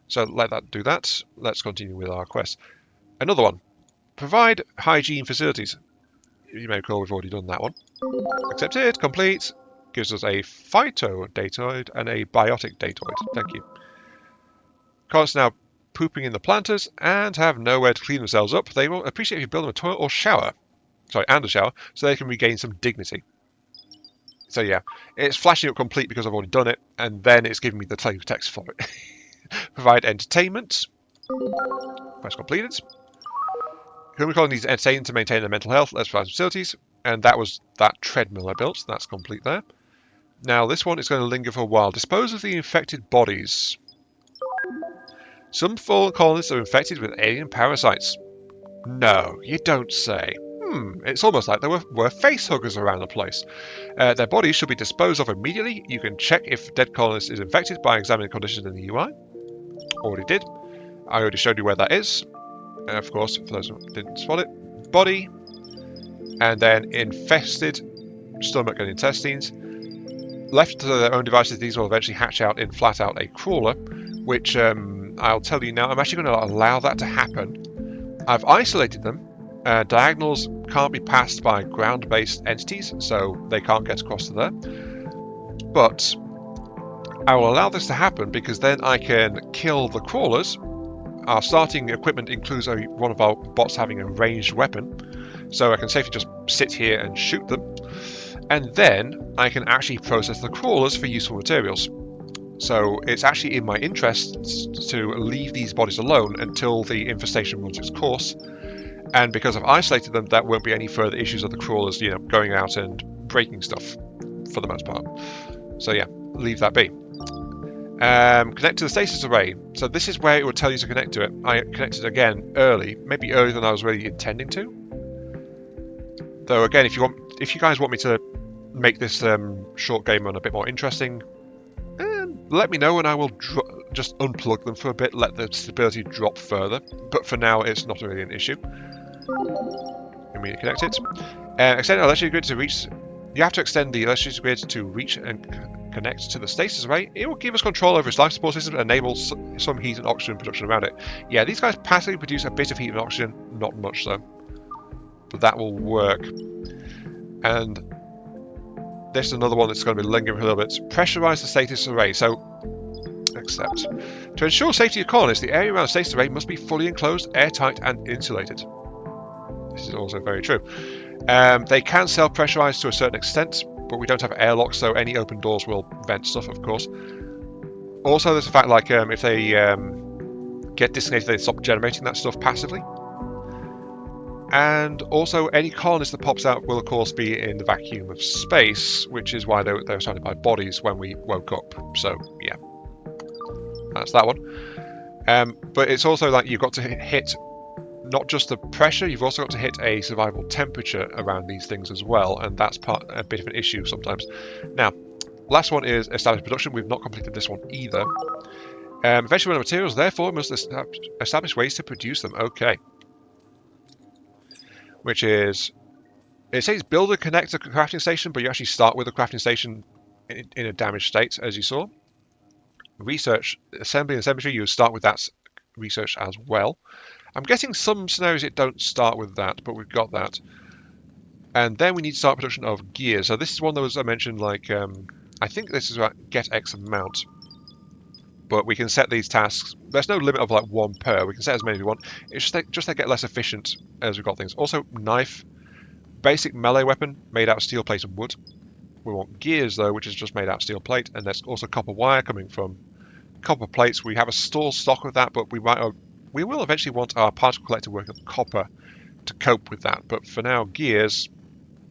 So let that do that. Let's continue with our quest. Another one. Provide hygiene facilities. You may recall we've already done that one. Accepted. Complete. Gives us a phyto datoid and a biotic datoid. Thank you. Colonists now pooping in the planters and have nowhere to clean themselves up. They will appreciate if you build them a toilet or shower. Sorry, and a shower, so they can regain some dignity. So yeah, it's flashing up complete because I've already done it, and then it's giving me the plain text for it. Provide entertainment. Quest completed. Human colony needs entertainment to maintain their mental health. Let's provide facilities. And that was that treadmill I built, so that's complete there. Now this one is going to linger for a while. Dispose of the infected bodies. Some fallen colonists are infected with alien parasites. No, you don't say. It's almost like there were face huggers around the place. Their bodies should be disposed of immediately. You can check if a dead colonist is infected by examining conditions in the UI. Already did. I already showed you where that is. And of course, for those who didn't spot it, body, and then infested stomach and intestines. Left to their own devices, these will eventually hatch out in flat out a crawler, which I'll tell you now, I'm actually going to allow that to happen. I've isolated them. Diagonals can't be passed by ground-based entities, so they can't get across to there. But I will allow this to happen because then I can kill the crawlers. Our starting equipment includes one of our bots having a ranged weapon, so I can safely just sit here and shoot them. And then I can actually process the crawlers for useful materials. So it's actually in my interest to leave these bodies alone until the infestation runs its course. And because I've isolated them, there won't be any further issues of the crawlers, you know, going out and breaking stuff, for the most part. So yeah, leave that be. Connect to the stasis array. So this is where it would tell you to connect to it. I connected again early, maybe earlier than I was really intending to. Though again, if you guys want me to make this short game run a bit more interesting, let me know and I will just unplug them for a bit, let the stability drop further. But for now, it's not really an issue. Immediately connect it. Extend the electricity grid to reach. You have to extend the electricity grid to reach and connect to the stasis array. It will give us control over its life support system and enable some heat and oxygen production around it. Yeah, these guys passively produce a bit of heat and oxygen, not much though. but that will work. And this is another one that's going to be lingering for a little bit. Pressurize the status array. So, accept. To ensure safety of colonists, the area around the status array must be fully enclosed, airtight, and insulated. This is also very true. They can self-pressurize to a certain extent, but we don't have airlocks, so any open doors will vent stuff, of course. Also, there's the fact, like, if they get disconnected, they stop generating that stuff passively. And also, any colonist that pops out will, of course, be in the vacuum of space, which is why they were surrounded by bodies when we woke up. So, yeah. That's that one. But it's also like you've got to hit not just the pressure, you've also got to hit a survival temperature around these things as well, and that's a bit of an issue sometimes. Now, last one is establish production. We've not completed this one either. Eventually run out of materials, therefore must establish ways to produce them. Okay. Which is, it says build and connect a crafting station, but you actually start with a crafting station in a damaged state, as you saw. Research, assembly and assembly, you start with that research as well. I'm guessing some scenarios it don't start with that, but we've got that. And then we need to start production of gears. So this is one that was, I mentioned, like, I think this is about get X amount. But we can set these tasks. There's no limit of like one per. We can set as many as we want. It's just they get less efficient as we've got things. Also, knife, basic melee weapon made out of steel plate and wood. We want gears though, which is just made out of steel plate, and there's also copper wire coming from copper plates. We have a stock of that, but we will eventually want our particle collector working on copper to cope with that. But for now, gears.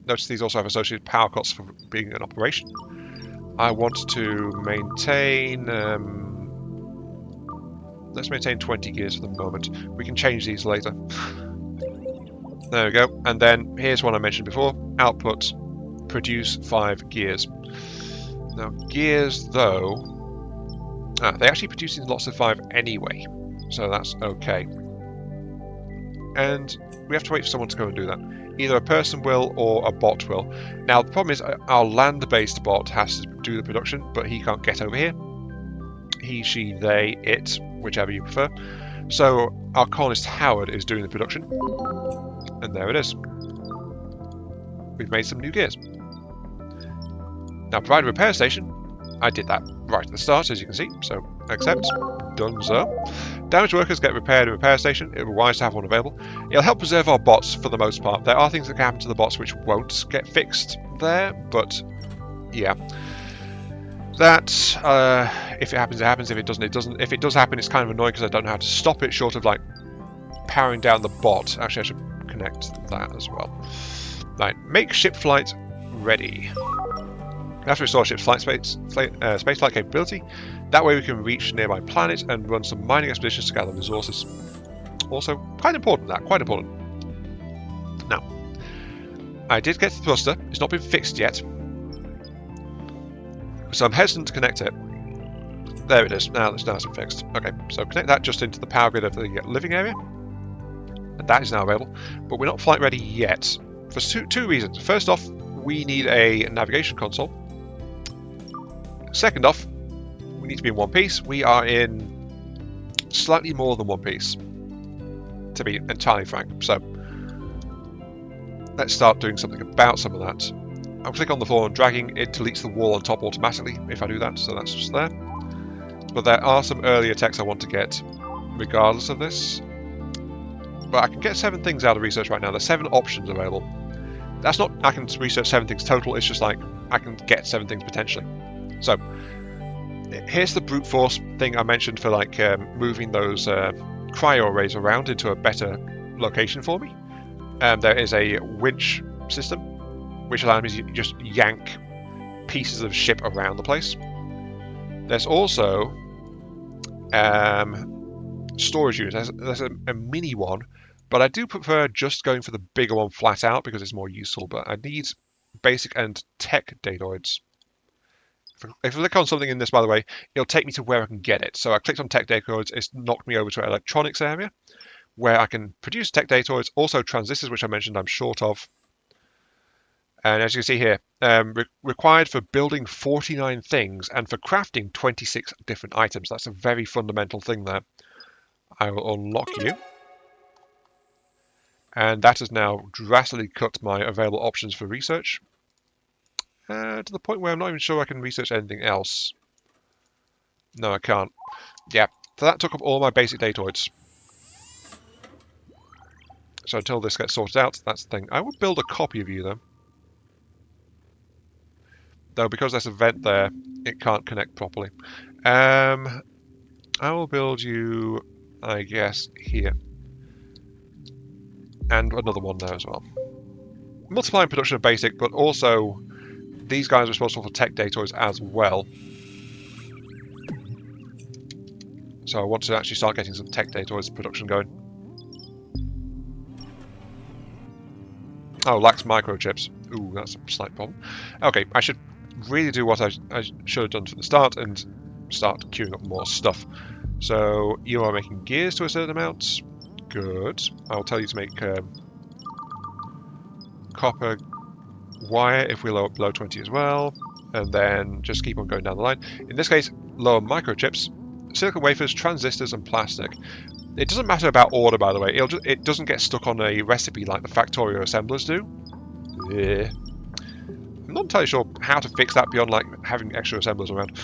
Notice these also have associated power costs for being in operation. I want to maintain. Let's maintain 20 gears for the moment. We can change these later. There we go. And then here's one I mentioned before. Output, produce 5 gears. Now gears though, they actually produce lots of 5 anyway. So that's okay. And we have to wait for someone to go and do that. Either a person will or a bot will. Now the problem is our land-based bot has to do the production, but he can't get over here. He, she, they, it, whichever you prefer. So our colonist Howard is doing the production. And there it is. We've made some new gears. Now provide a repair station. I did that right at the start, as you can see. So accept. Done so. Damaged workers get repaired in a repair station. It will be wise to have one available. It'll help preserve our bots for the most part. There are things that can happen to the bots which won't get fixed there, but yeah. That, if it happens, it happens. If it doesn't, it doesn't. If it does happen, it's kind of annoying because I don't know how to stop it short of, like, powering down the bot. Actually, I should connect that as well. Right, make ship flight ready. We have to restore ship's spaceflight capability. That way we can reach nearby planets and run some mining expeditions to gather resources. Also, quite important that, quite important. Now, I did get the thruster. It's not been fixed yet. So I'm hesitant to connect it. There it is. Now it's been fixed. Okay, so connect that just into the power grid of the living area. And that is now available. But we're not flight ready yet. For two reasons. First off, we need a navigation console. Second off, we need to be in one piece. We are in slightly more than one piece, to be entirely frank. So let's start doing something about some of that. I'll click on the floor and dragging. It deletes the wall on top automatically if I do that, so that's just there. But there are some earlier texts I want to get regardless of this. But I can get 7 things out of research right now. There's 7 options available. That's not I can research 7 things total, it's just like I can get 7 things potentially. So here's the brute force thing I mentioned for like moving those cryo arrays around into a better location for me. There is a winch system which allows me to just yank pieces of ship around the place. There's also storage units. There's a mini one, but I do prefer just going for the bigger one flat out because it's more useful. But I need basic and tech datoids. If I click on something in this, by the way, it'll take me to where I can get it. So I clicked on tech datoids, it's knocked me over to an electronics area where I can produce tech datoids, also transistors, which I mentioned I'm short of. And as you can see here, required for building 49 things and for crafting 26 different items. That's a very fundamental thing there. I will unlock you. And that has now drastically cut my available options for research. To the point where I'm not even sure I can research anything else. No, I can't. Yeah, so that took up all my basic datoids. So until this gets sorted out, that's the thing. I would build a copy of you, though. Though because there's a vent there, it can't connect properly. I will build you, I guess, here. And another one there as well. Multiplying production of basic, but also these guys are responsible for tech datoids as well. So I want to actually start getting some tech datoids production going. Oh, lacks microchips. Ooh, that's a slight problem. Okay, I should really do what I should have done from the start and start queuing up more stuff. So you are making gears to a certain amount. Good. I'll tell you to make copper wire if we lower below 20 as well. And then just keep on going down the line. In this case, lower microchips, silicon wafers, transistors, and plastic. It doesn't matter about order, by the way. It doesn't get stuck on a recipe like the Factorio assemblers do. Yeah. I'm not entirely sure how to fix that beyond like having extra assemblers around.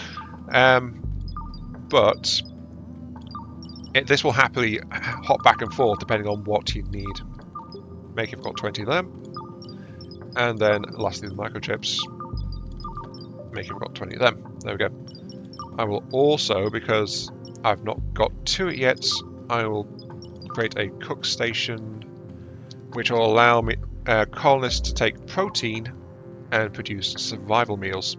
But this will happily hop back and forth depending on what you need. Make it got 20 of them. And then lastly the microchips. Make it got 20 of them. There we go. I will also, because I've not got to it yet, I will create a cook station which will allow me colonists to take protein and produce survival meals.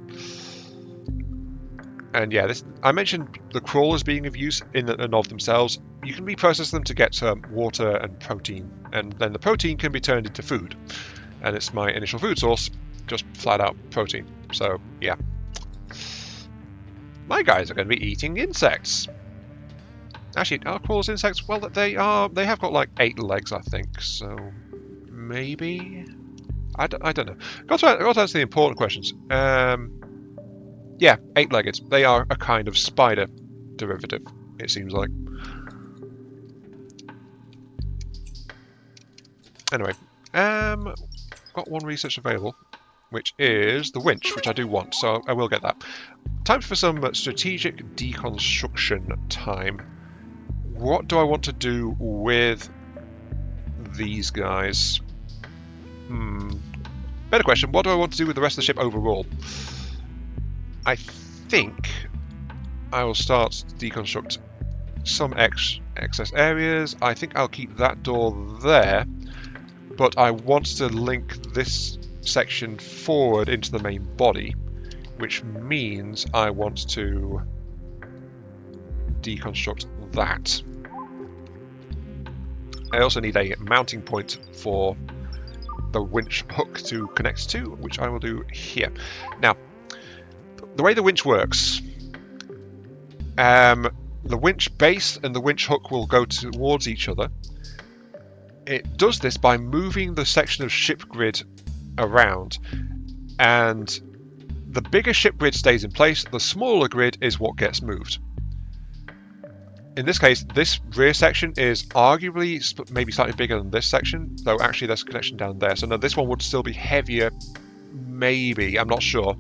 And yeah, I mentioned the crawlers being of use in and of themselves. You can reprocess them to get water and protein, and then the protein can be turned into food. And it's my initial food source, just flat out protein. So yeah. My guys are going to be eating insects. Actually, are crawlers insects? Well, they have got like 8 legs, I think. So maybe I don't know. Got to answer the important questions. Yeah, 8-legged. They are a kind of spider derivative, it seems like. Anyway, got one research available, which is the winch, which I do want, so I will get that. Time for some strategic deconstruction time. What do I want to do with these guys? Better question, what do I want to do with the rest of the ship overall? I think I will start to deconstruct some excess areas. I think I'll keep that door there, but I want to link this section forward into the main body, which means I want to deconstruct that. I also need a mounting point for the winch hook to connect to, which I will do here. Now, the way the winch works, the winch base and the winch hook will go towards each other. It does this by moving the section of ship grid around, and the bigger ship grid stays in place, the smaller grid is what gets moved. In this case, this rear section is arguably maybe slightly bigger than this section, though actually there's a connection down there. So no, this one would still be heavier, maybe, I'm not sure.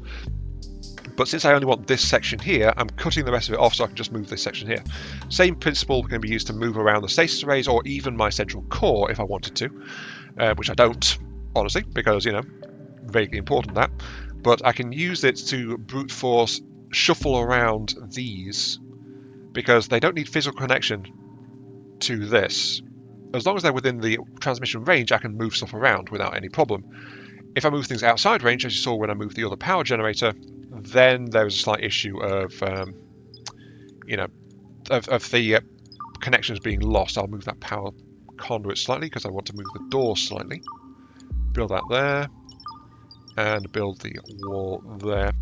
But since I only want this section here, I'm cutting the rest of it off so I can just move this section here. Same principle can be used to move around the stasis arrays or even my central core if I wanted to, which I don't, honestly, because, you know, vaguely important that. But I can use it to brute force shuffle around these because they don't need physical connection to this. As long as they're within the transmission range, I can move stuff around without any problem. If I move things outside range, as you saw when I moved the other power generator, then there's a slight issue of, you know, of the connections being lost. I'll move that power conduit slightly because I want to move the door slightly. Build that there, and build the wall there.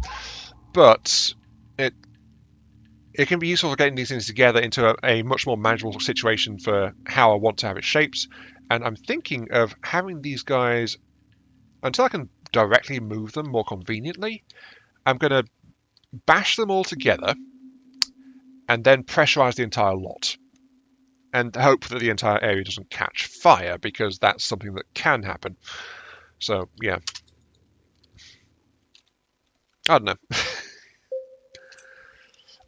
But it can be useful for getting these things together into a much more manageable situation for how I want to have it shaped. And I'm thinking of having these guys, until I can directly move them more conveniently, I'm going to bash them all together and then pressurize the entire lot. and hope that the entire area doesn't catch fire, because that's something that can happen. So, yeah. I don't know.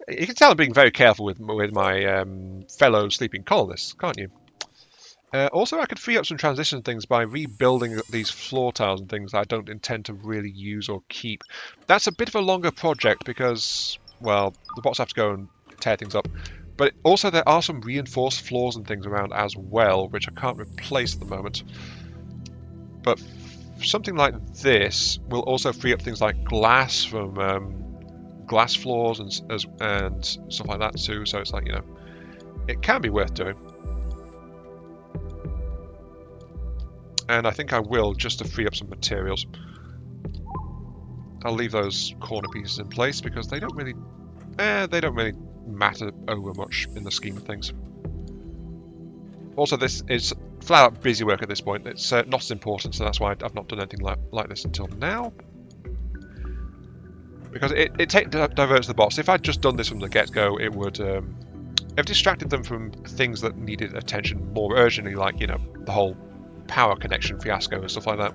You can tell I'm being very careful with my fellow sleeping colonists, can't you? Also, I could free up some transition things by rebuilding these floor tiles and things that I don't intend to really use or keep. That's a bit of a longer project because, well, the bots have to go and tear things up. But also there are some reinforced floors and things around as well, which I can't replace at the moment. But something like this will also free up things like glass from glass floors and stuff like that too. So it's like, you know, it can be worth doing. And I think I will, just to free up some materials. I'll leave those corner pieces in place because they don't really matter over much in the scheme of things. Also, this is flat out busy work at this point. It's not as important, so that's why I've not done anything like this until now. Because it diverts the bots. If I'd just done this from the get-go, it would have distracted them from things that needed attention more urgently, like, you know, the whole power connection fiasco and stuff like that.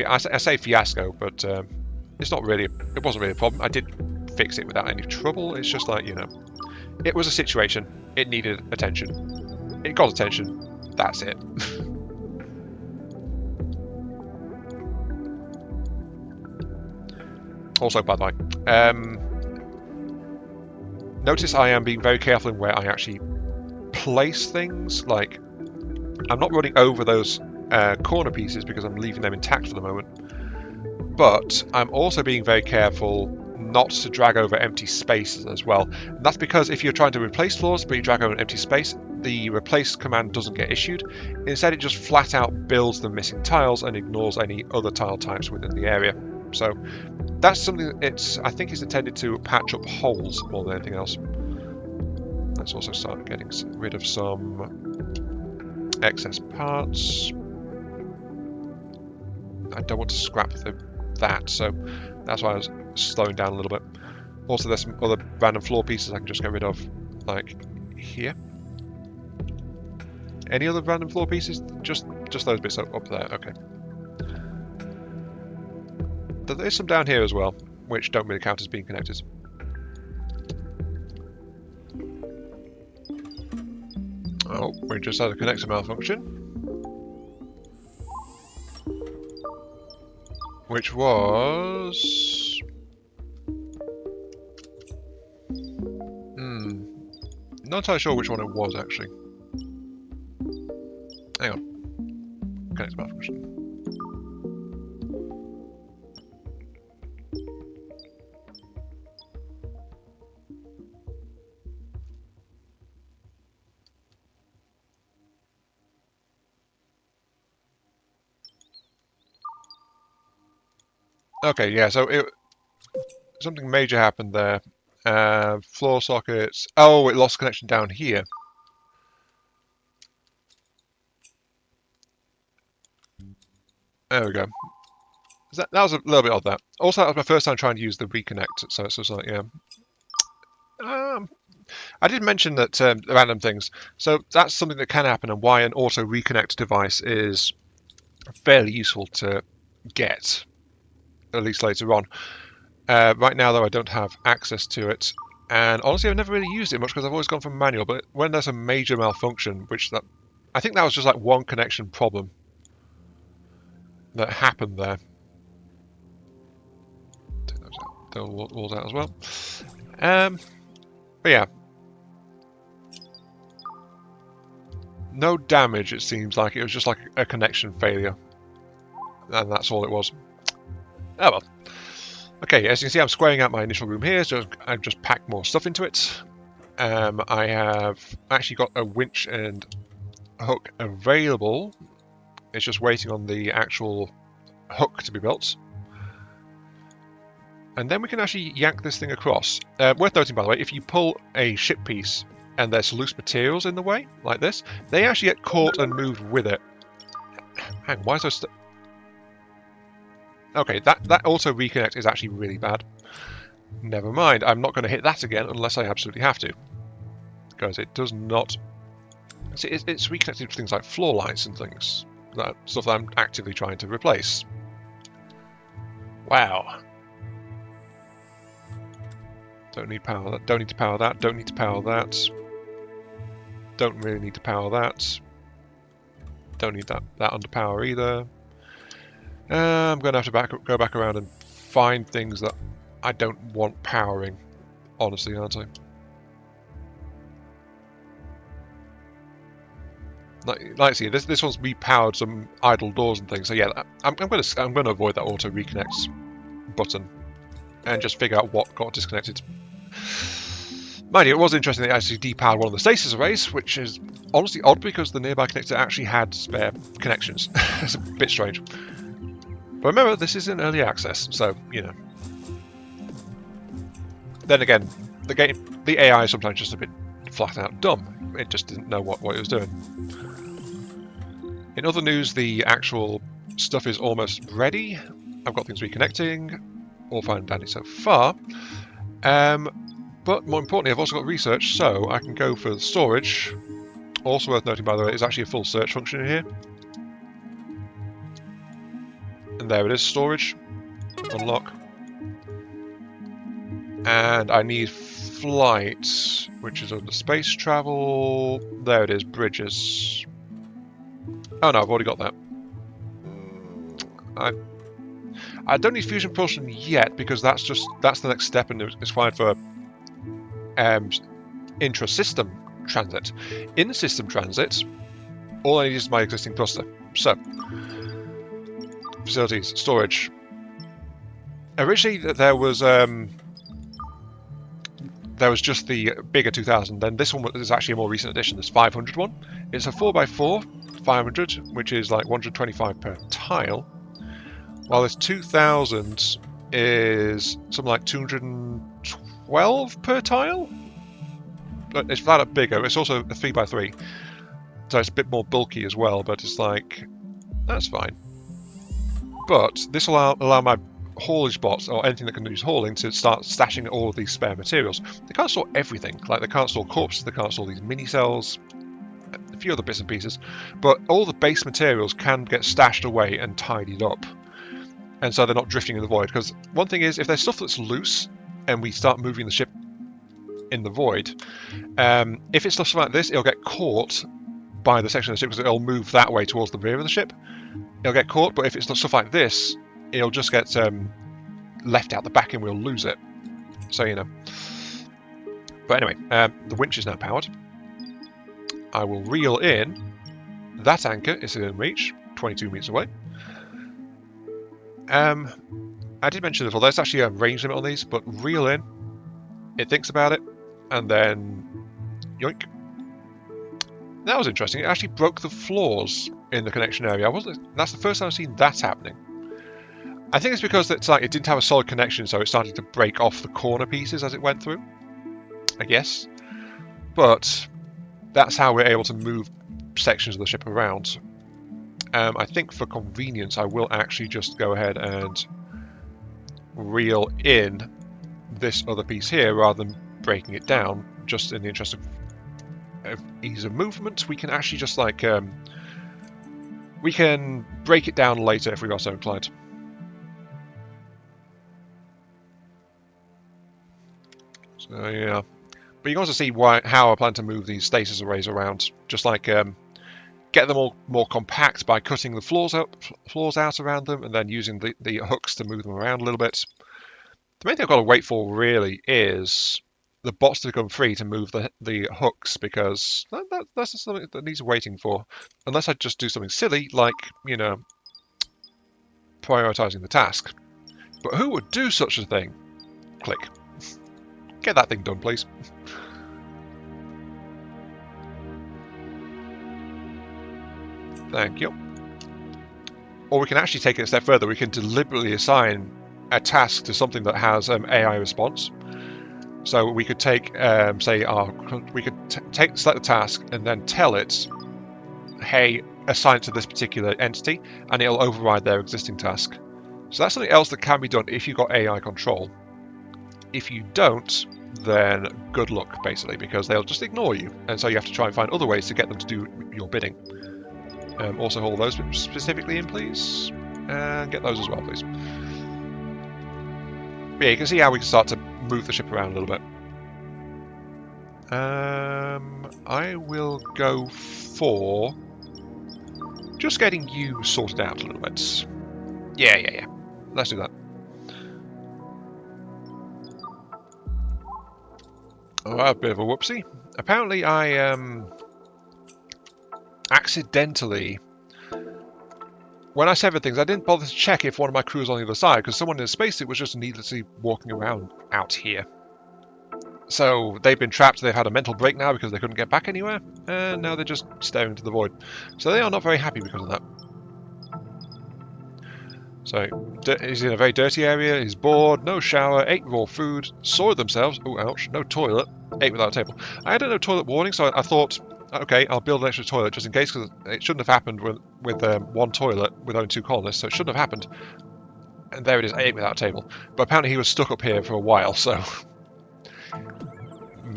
I say fiasco, but it's not really. It wasn't really a problem. I did fix it without any trouble. It's just like, you know, it was a situation. It needed attention. It got attention. That's it. Also, by the way, notice I am being very careful in where I actually place things. Like, I'm not running over those corner pieces because I'm leaving them intact for the moment. But I'm also being very careful not to drag over empty spaces as well. And that's because if you're trying to replace floors but you drag over an empty space, the replace command doesn't get issued. Instead, it just flat out builds the missing tiles and ignores any other tile types within the area. So that's something that I think is intended to patch up holes more than anything else. Let's also start getting rid of some excess parts. I don't want to scrap that, so that's why I was slowing down a little bit. Also, there's some other random floor pieces I can just get rid of, like here. Any other random floor pieces? Just those bits up there. Okay. There's some down here as well, which don't really count as being connected. Oh, we just had a connector malfunction. Which was... not entirely sure which one it was, actually. Hang on. Connector malfunction. Okay, yeah, so something major happened there. Floor sockets. Oh, it lost connection down here. There we go. That was a little bit odd, that. Also, that was my first time trying to use the reconnect, so it's just like, yeah. I did mention that random things. So that's something that can happen, and why an auto reconnect device is fairly useful to get, at least later on. Right now, though, I don't have access to it, and honestly, I've never really used it much because I've always gone for manual. But when there's a major malfunction, I think that was just like one connection problem that happened there. Take those out, the walls out as well. But yeah, no damage. It seems like it was just like a connection failure, and that's all it was. Oh well. Okay, as you can see, I'm squaring out my initial room here, so I've just packed more stuff into it. I have actually got a winch and hook available. It's just waiting on the actual hook to be built. And then we can actually yank this thing across. Worth noting, by the way, if you pull a ship piece and there's loose materials in the way, like this, they actually get caught and moved with it. Hang on, why is there... Okay, that auto reconnect is actually really bad. Never mind, I'm not going to hit that again unless I absolutely have to. because it does not. See, it's reconnected to things like floor lights and things, stuff that I'm actively trying to replace. Wow. Don't need power that. Don't need to power that. Don't need to power that. Don't really need to power that. Don't need that under power either. I'm going to have to go back around and find things that I don't want powering, honestly, aren't I? Like see, this one's repowered some idle doors and things. So yeah, I'm going to avoid that auto reconnect button and just figure out what got disconnected. Mind you, it was interesting that it actually depowered one of the stasis arrays, which is honestly odd because the nearby connector actually had spare connections. It's a bit strange. But remember, this is in early access, so, you know. Then again, the AI is sometimes just a bit flat out dumb. It just didn't know what it was doing. In other news, the actual stuff is almost ready. I've got things reconnecting. All fine and dandy so far. But more importantly, I've also got research, so I can go for storage. Also worth noting, by the way, is actually a full search function in here. And there it is, storage. Unlock. And I need flight, which is under space travel. There it is, bridges. Oh no, I've already got that. I don't need fusion propulsion yet because that's the next step, and it's fine for intra-system transit. In system transit, all I need is my existing thruster. So, facilities, storage. Originally, there was just the bigger 2000. Then this one is actually a more recent addition. This 500 one. It's a 4x4 500, which is like 125 per tile. While this 2000 is something like 212 per tile. But it's flat out bigger. It's also a 3x3, so it's a bit more bulky as well. But it's like that's fine. But this will allow my haulage bots or anything that can use hauling to start stashing all of these spare materials. They can't store everything. Like they can't store corpses. They can't store these mini cells. A few other bits and pieces. But all the base materials can get stashed away and tidied up. And so they're not drifting in the void. Because one thing is, if there's stuff that's loose and we start moving the ship in the void, if it's stuff like this, it'll get caught by the section of the ship because it'll move that way towards the rear of the ship. It'll get caught, but if it's stuff like this, it'll just get left out the back and we'll lose it. So, you know. But anyway, the winch is now powered. I will reel in. That anchor is in reach, 22 meters away. I did mention before, there's actually a range limit on these, but reel in, it thinks about it, and then yoink. That was interesting. It actually broke the floors in the connection area. That's the first time I've seen that happening. I think it's because it didn't have a solid connection, so it started to break off the corner pieces as it went through. I guess. But that's how we're able to move sections of the ship around. I think for convenience, I will actually just go ahead and reel in this other piece here rather than breaking it down, just in the interest of ease of movement. We can actually just we can break it down later if we are so inclined. So yeah, but you can also see how I plan to move these stasis arrays around, just like get them all more compact by cutting the floors out around them and then using the hooks to move them around a little bit. The main thing I've got to wait for really is the bots to become free to move the hooks, because that's something that needs waiting for. Unless I just do something silly like, you know, prioritizing the task. But who would do such a thing? Click. Get that thing done, please. Thank you. Or we can actually take it a step further. We can deliberately assign a task to something that has AI response. So we could take, we could select the task and then tell it, hey, assign it to this particular entity, and it'll override their existing task. So that's something else that can be done if you've got AI control. If you don't, then good luck, basically, because they'll just ignore you, and so you have to try and find other ways to get them to do your bidding. Also hold those specifically in, please, and get those as well, please. But yeah, you can see how we can start to move the ship around a little bit. I will go for just getting you sorted out a little bit. Yeah. Let's do that. Oh, a bit of a whoopsie. Apparently I accidentally, when I severed things, I didn't bother to check if one of my crew was on the other side, because someone in a spacesuit was just needlessly walking around out here. So they've been trapped, they've had a mental break now because they couldn't get back anywhere, and now they're just staring into the void. So they are not very happy because of that. So, he's in a very dirty area, he's bored, no shower, ate raw food, soiled themselves, oh ouch, no toilet, ate without a table. I had a no toilet warning, so I thought, okay, I'll build an extra toilet just in case, because it shouldn't have happened with one toilet with only 2 colonists, so it shouldn't have happened. And there it is, I ate without a table. But apparently he was stuck up here for a while, so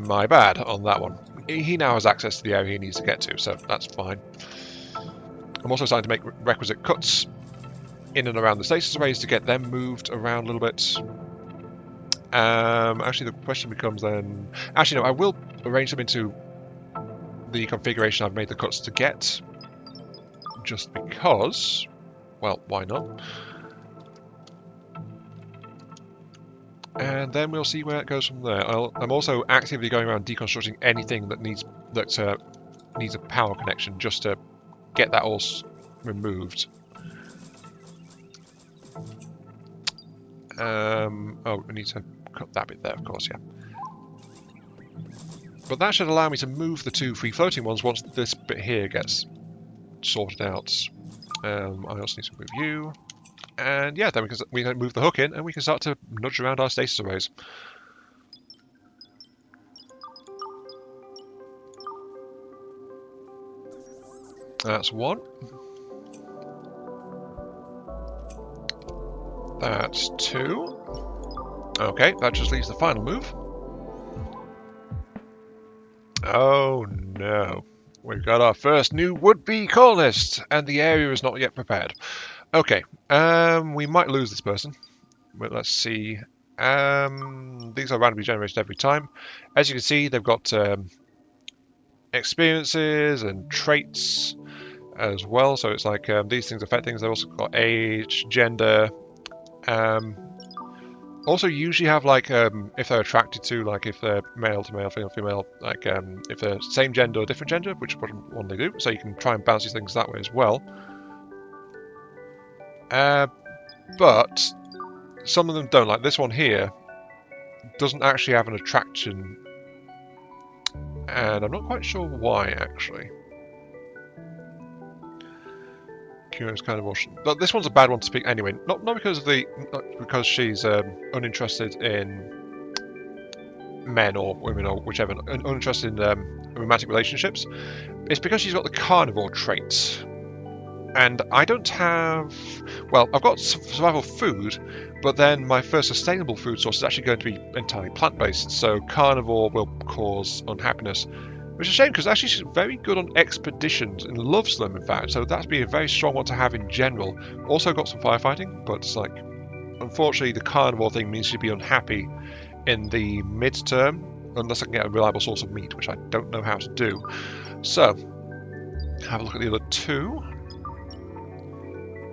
my bad on that one. He now has access to the area he needs to get to, so that's fine. I'm also starting to make requisite cuts in and around the stasis arrays to get them moved around a little bit. Actually, the question becomes then... Actually, no, I will arrange them into the configuration I've made the cuts to get. Just because... Well, why not? And then we'll see where it goes from there. I'm also actively going around deconstructing anything that needs a power connection, just to get that all removed. Oh, we need to cut that bit there, of course, yeah. But that should allow me to move the 2 free-floating ones once this bit here gets sorted out. I also need to move you. And yeah, then we can move the hook in, and we can start to nudge around our stasis arrays. That's 1. That's 2. Okay, that just leaves the final move. Oh no. We've got our first new would-be colonist, and the area is not yet prepared. Okay, we might lose this person, but let's see. These are randomly generated every time. As you can see, they've got experiences and traits as well, so it's like these things affect things. They've also got age, gender. Also usually have like if they're attracted to, like if they're male to male, female to female, like if they're same gender or different gender, which one they do, so you can try and balance these things that way as well. But some of them don't. Like this one here doesn't actually have an attraction, and I'm not quite sure why actually. Curious kind of motion. But this one's a bad one to speak anyway. Not because of because she's uninterested in men or women or whichever, uninterested in romantic relationships. It's because she's got the carnivore trait. And I don't have... Well, I've got survival food, but then my first sustainable food source is actually going to be entirely plant-based, so carnivore will cause unhappiness. Which is a shame, because actually she's very good on expeditions, and loves them, in fact, so that'd be a very strong one to have in general. Also got some firefighting, but it's like... Unfortunately, the carnivore thing means she'd be unhappy in the mid-term, unless I can get a reliable source of meat, which I don't know how to do. So, have a look at the other 2.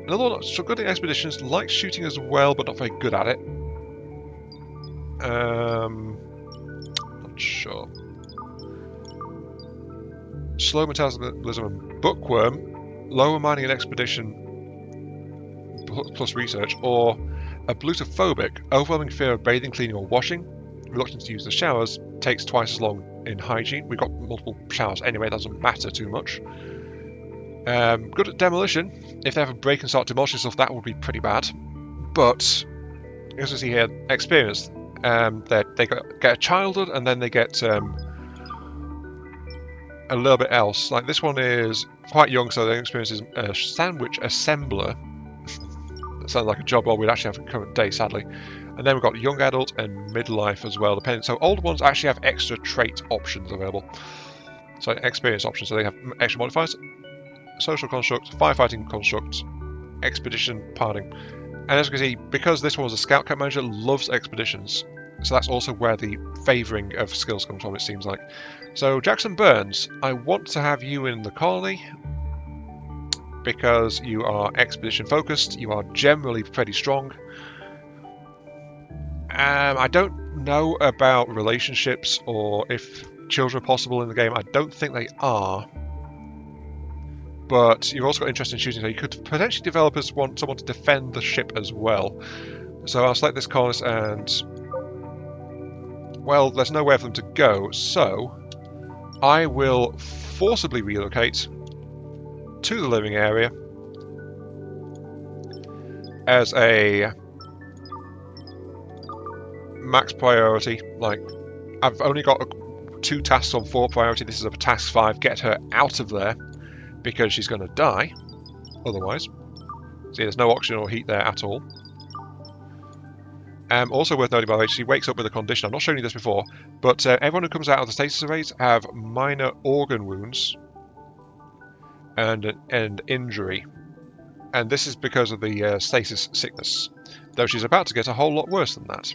Another one that's good at expeditions, likes shooting as well, but not very good at it. Not sure. Slow metabolism and bookworm, lower mining and expedition plus research, or ablutophobic, overwhelming fear of bathing, cleaning, or washing, reluctance to use the showers, takes twice as long in hygiene. We've got multiple showers anyway, doesn't matter too much. Good at demolition. If they have a break and start demolishing stuff, that would be pretty bad. But, as you see here, experience. They get a childhood, and then they get a little bit else. Like this one is quite young, so their experience is a sandwich assembler. That sounds like a job role we'd actually have in current day, sadly. And then we've got young adult and midlife as well, depending. So old ones actually have extra trait options available. So experience options, so they have extra modifiers. Social construct, firefighting construct, expedition, parting. And as you can see, because this one was a scout camp manager, loves expeditions. So that's also where the favouring of skills comes from, it seems like. So Jackson Burns, I want to have you in the colony because you are expedition focused, you are generally pretty strong. I don't know about relationships or if children are possible in the game. I don't think they are. But you've also got interest in shooting, so you could potentially develop as someone to defend the ship as well. So I'll select this colonist and... well, there's nowhere for them to go, so I will forcibly relocate to the living area as a max priority. Like, I've only got 2 tasks on 4 priority. This is a task 5. Get her out of there because she's going to die otherwise. See, there's no oxygen or heat there at all. Also worth noting, by the way, she wakes up with a condition. I've not shown you this before, but everyone who comes out of the stasis arrays have minor organ wounds and injury. And this is because of the stasis sickness, though she's about to get a whole lot worse than that.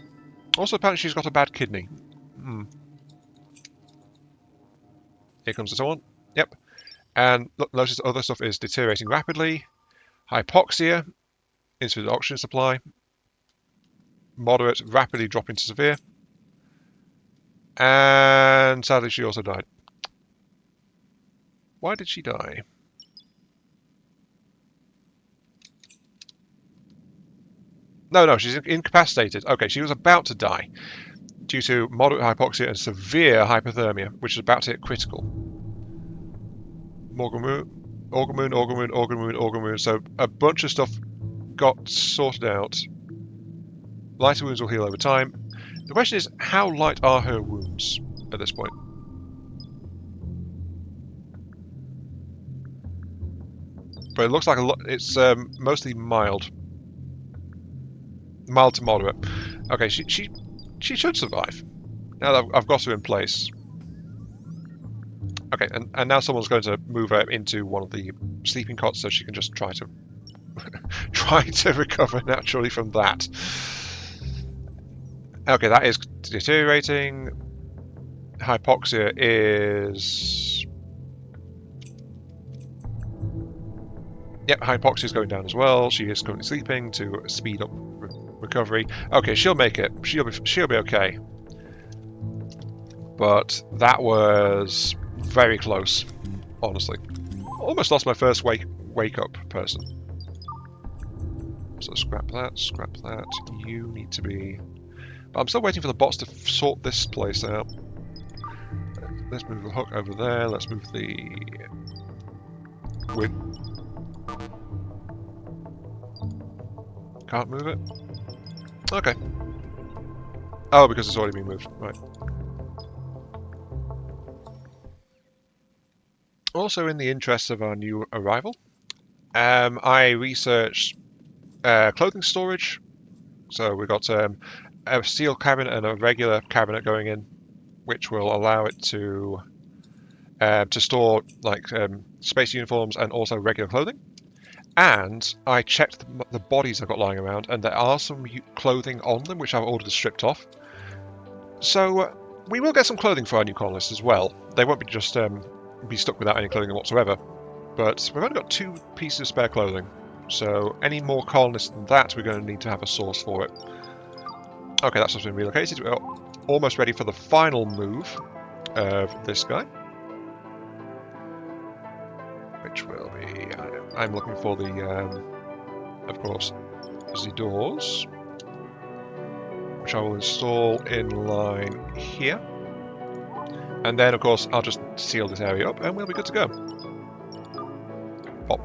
Also, apparently she's got a bad kidney. Here comes the someone. Yep. And look, notice other stuff is deteriorating rapidly. Hypoxia, insufficient oxygen supply. Moderate, rapidly dropping to severe. And sadly she also died. Why did she die? No, she's incapacitated. Okay, she was about to die due to moderate hypoxia and severe hypothermia, which is about to hit critical. Organ wound. So a bunch of stuff got sorted out. Lighter wounds will heal over time. The question is, how light are her wounds at this point? But it looks like it's mostly mild. Mild to moderate. Okay, she should survive. Now that I've got her in place. Okay, and now someone's going to move her into one of the sleeping cots so she can just try to try to recover naturally from that. Okay, that is deteriorating. Hypoxia is... yep, hypoxia is going down as well. She is currently sleeping to speed up recovery. Okay, she'll make it. She'll be okay. But that was very close, honestly. Almost lost my first wake up person. So scrap that. You need to be... but I'm still waiting for the bots to sort this place out. Let's move the hook over there. Let's move the... can't move it? Okay. Oh, because it's already been moved. Right. Also, in the interests of our new arrival, I researched clothing storage. So we've got a steel cabinet and a regular cabinet going in, which will allow it to store like space uniforms and also regular clothing. And I checked the bodies I've got lying around, and there are some clothing on them, which I've ordered stripped off. So we will get some clothing for our new colonists as well. They won't be just be stuck without any clothing whatsoever. But we've only got 2 pieces of spare clothing. So any more colonists than that, we're going to need to have a source for it. Okay, that's just been relocated. We're almost ready for the final move of this guy. Which will be... I'm looking for the, of course, the doors. Which I will install in line here. And then, of course, I'll just seal this area up and we'll be good to go. Pop.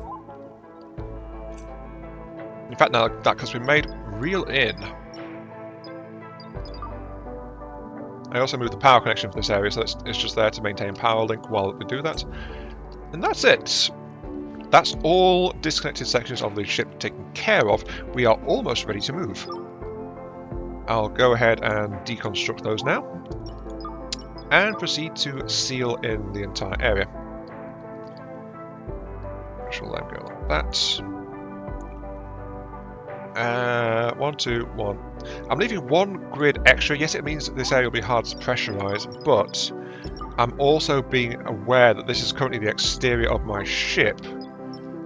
In fact, now that has been made, reel in. I also moved the power connection for this area, so it's just there to maintain power link while we do that. And that's it. That's all disconnected sections of the ship taken care of. We are almost ready to move. I'll go ahead and deconstruct those now and proceed to seal in the entire area. Which will then go like that. 1, 2, 1. I'm leaving 1 grid extra. Yes, it means that this area will be hard to pressurize, but I'm also being aware that this is currently the exterior of my ship,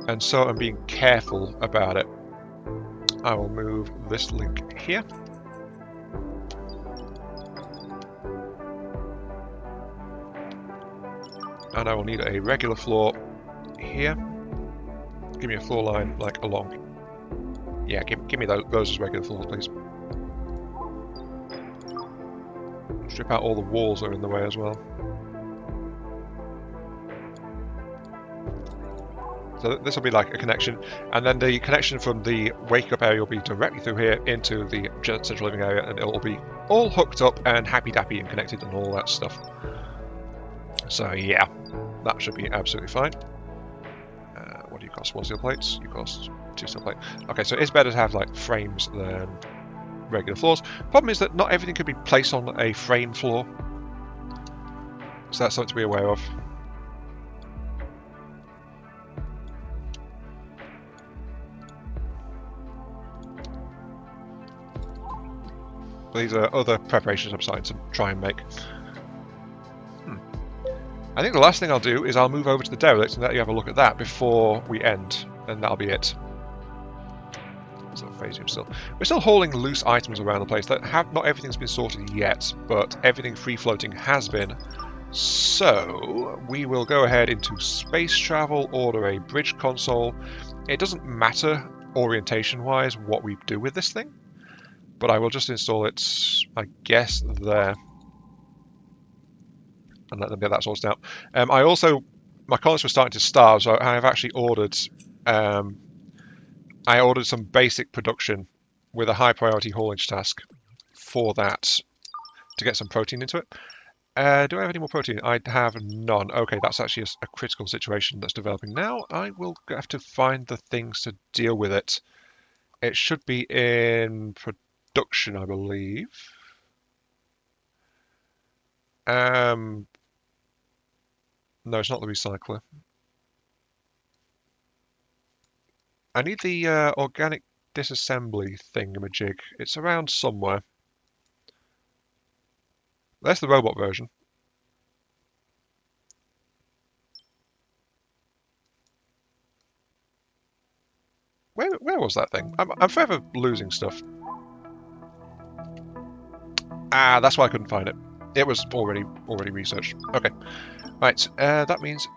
and so I'm being careful about it. I will move this link here. And I will need a regular floor here. Give me a floor line like along. Yeah, give me those as regular floors, please. Strip out all the walls that are in the way as well. So this will be like a connection, and then the connection from the wake up area will be directly through here into the central living area, and it will be all hooked up and happy-dappy and connected and all that stuff. So yeah, that should be absolutely fine. What do you cost? 1 steel plates? You cost 2 steel plates. Okay, so it's better to have like frames than regular floors. Problem is that not everything can be placed on a frame floor, so that's something to be aware of. These are other preparations I'm starting to try and make. I think the last thing I'll do is I'll move over to the derelict and let you have a look at that before we end, and that'll be it. So we're still hauling loose items around the place. That not everything's been sorted yet, but everything free floating has been. So we will go ahead into space travel, order a bridge console. It doesn't matter orientation-wise what we do with this thing, but I will just install it, I guess, there. And let them get that sorted out. My colonists were starting to starve, so I have actually ordered. I ordered some basic production with a high priority haulage task for that to get some protein into it. Do I have any more protein? I have none. Okay, that's actually a critical situation that's developing now. I will have to find the things to deal with it. It should be in production, I believe. No, it's not the recycler. I need the organic disassembly thingamajig. It's around somewhere. There's the robot version. Where was that thing? I'm forever losing stuff. Ah, that's why I couldn't find it. It was already researched. Okay. Right, that means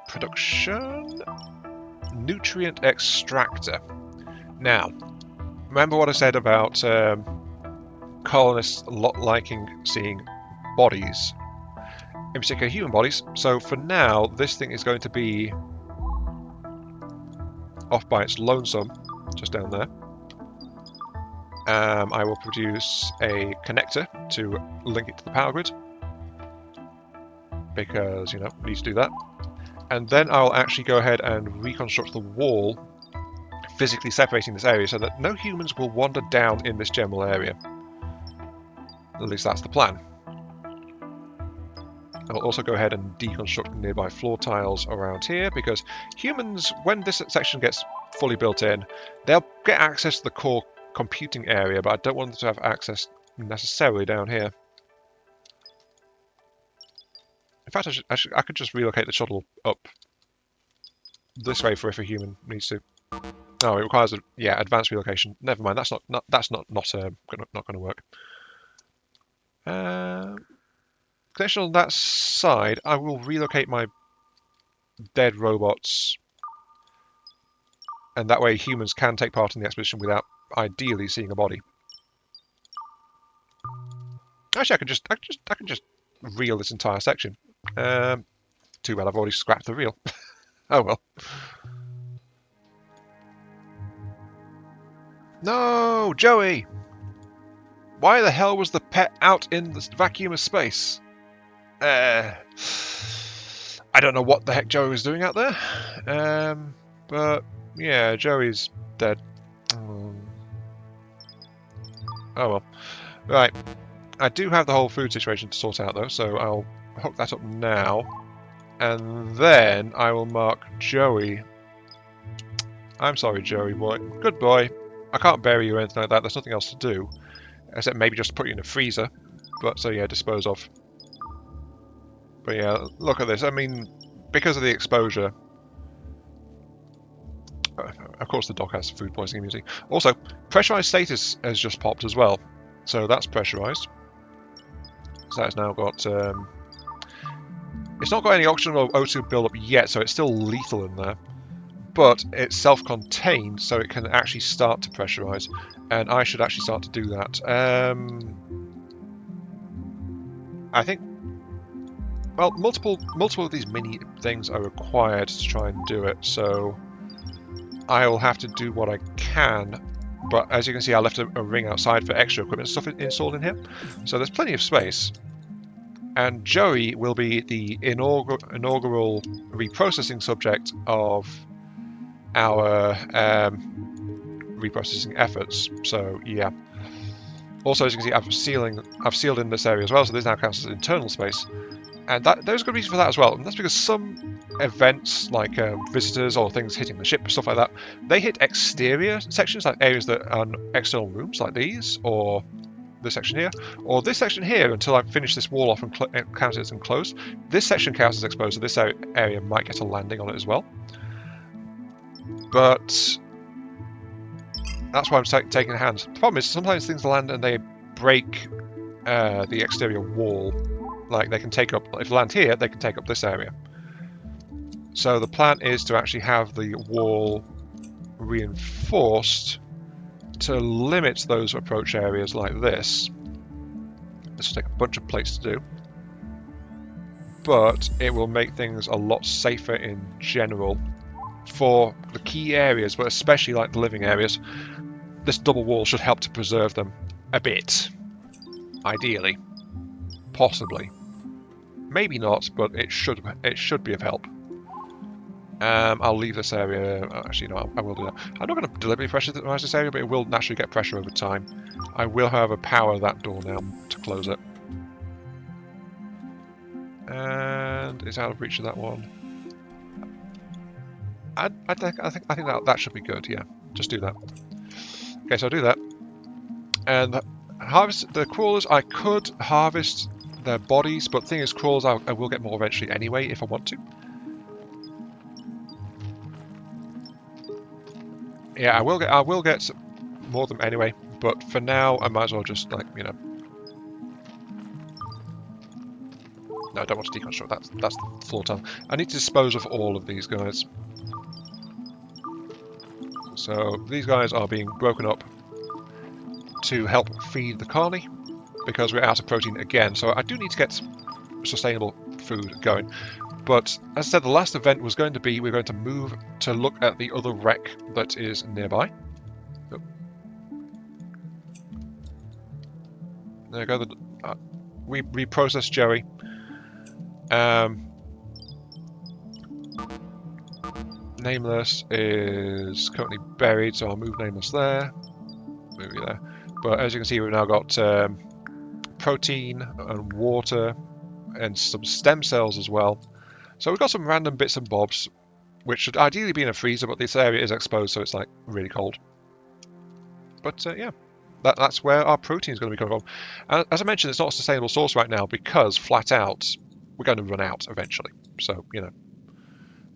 production nutrient extractor. Now, remember what I said about colonists liking seeing bodies, in particular human bodies. So for now, this thing is going to be off by its lonesome, just down there. I will produce a connector to link it to the power grid, because, you know, we need to do that. And then I'll actually go ahead and reconstruct the wall, physically separating this area so that no humans will wander down in this general area. At least that's the plan. I'll also go ahead and deconstruct nearby floor tiles around here, because humans, when this section gets fully built in, they'll get access to the core computing area, but I don't want them to have access necessarily down here. In fact, I could just relocate the shuttle up this way for if a human needs to. Oh, it requires advanced relocation. Never mind. That's not going to work. Connection on that side. I will relocate my dead robots, and that way humans can take part in the expedition without ideally seeing a body. Actually, I can just reel this entire section. Too bad I've already scrapped the reel. Oh well. No, Joey! Why the hell was the pet out in the vacuum of space? I don't know what the heck Joey was doing out there. But yeah, Joey's dead. Oh well. Right. I do have the whole food situation to sort out though, so I'll hook that up now. And then I will mark Joey. I'm sorry, Joey boy. Good boy. I can't bury you or anything like that. There's nothing else to do. Except maybe just put you in a freezer. But so yeah, dispose of. But yeah, look at this. I mean, because of the exposure. Of course the dog has food poisoning immunity. Also, pressurized status has just popped as well. So that's pressurized. So that's now got... it's not got any oxygen or O2 build-up yet, so it's still lethal in there. But it's self-contained, so it can actually start to pressurize. And I should actually start to do that. I think... Well, multiple of these mini things are required to try and do it, so... I will have to do what I can, but as you can see I left a ring outside for extra equipment stuff installed in here, so there's plenty of space. And Joey will be the inaugural reprocessing subject of our reprocessing efforts, so yeah. Also, as you can see, I've sealed in this area as well, so this now counts as internal space. And there's a good reason for that as well, and that's because some events, like visitors or things hitting the ship, stuff like that, they hit exterior sections, like areas that are external rooms, like these, or this section here, or this section here, until I finish this wall off and count it as enclosed. This section counts as exposed, so this area might get a landing on it as well. But that's why I'm taking a hand. The problem is, sometimes things land and they break the exterior wall. Like, they can take up, if they land here, they can take up this area. So the plan is to actually have the wall reinforced to limit those approach areas like this. This will take a bunch of plates to do. But it will make things a lot safer in general for the key areas, but especially like the living areas. This double wall should help to preserve them a bit, ideally. Possibly. Maybe not, but it should be of help. I'll leave this area. Actually, no, I will do that. I'm not going to deliberately pressurize this area, but it will naturally get pressure over time. I will, however, power that door now to close it. And it's out of reach of that one. I think that should be good. Yeah, just do that. Okay, so I'll do that. And harvest the crawlers. I could harvest their bodies, but the thing is, crawlers I will get more eventually anyway if I want to. Yeah, I will get more of them anyway, but for now I might as well just, like, you know. No, I don't want to deconstruct. That's the floor tile. I need to dispose of all of these guys. So these guys are being broken up to help feed the colony, because we're out of protein again. So I do need to get sustainable food going. But as I said, the last event was going to be, we're going to move to look at the other wreck that is nearby. Oh. There you go. We reprocessed Joey. Nameless is currently buried, so I'll move Nameless there. Move you there. But as you can see, we've now got protein and water and some stem cells as well. So we've got some random bits and bobs, which should ideally be in a freezer, but this area is exposed, so it's like really cold. But yeah, that's where our protein is going to be coming from. And as I mentioned, it's not a sustainable source right now because flat out, we're going to run out eventually. So, you know.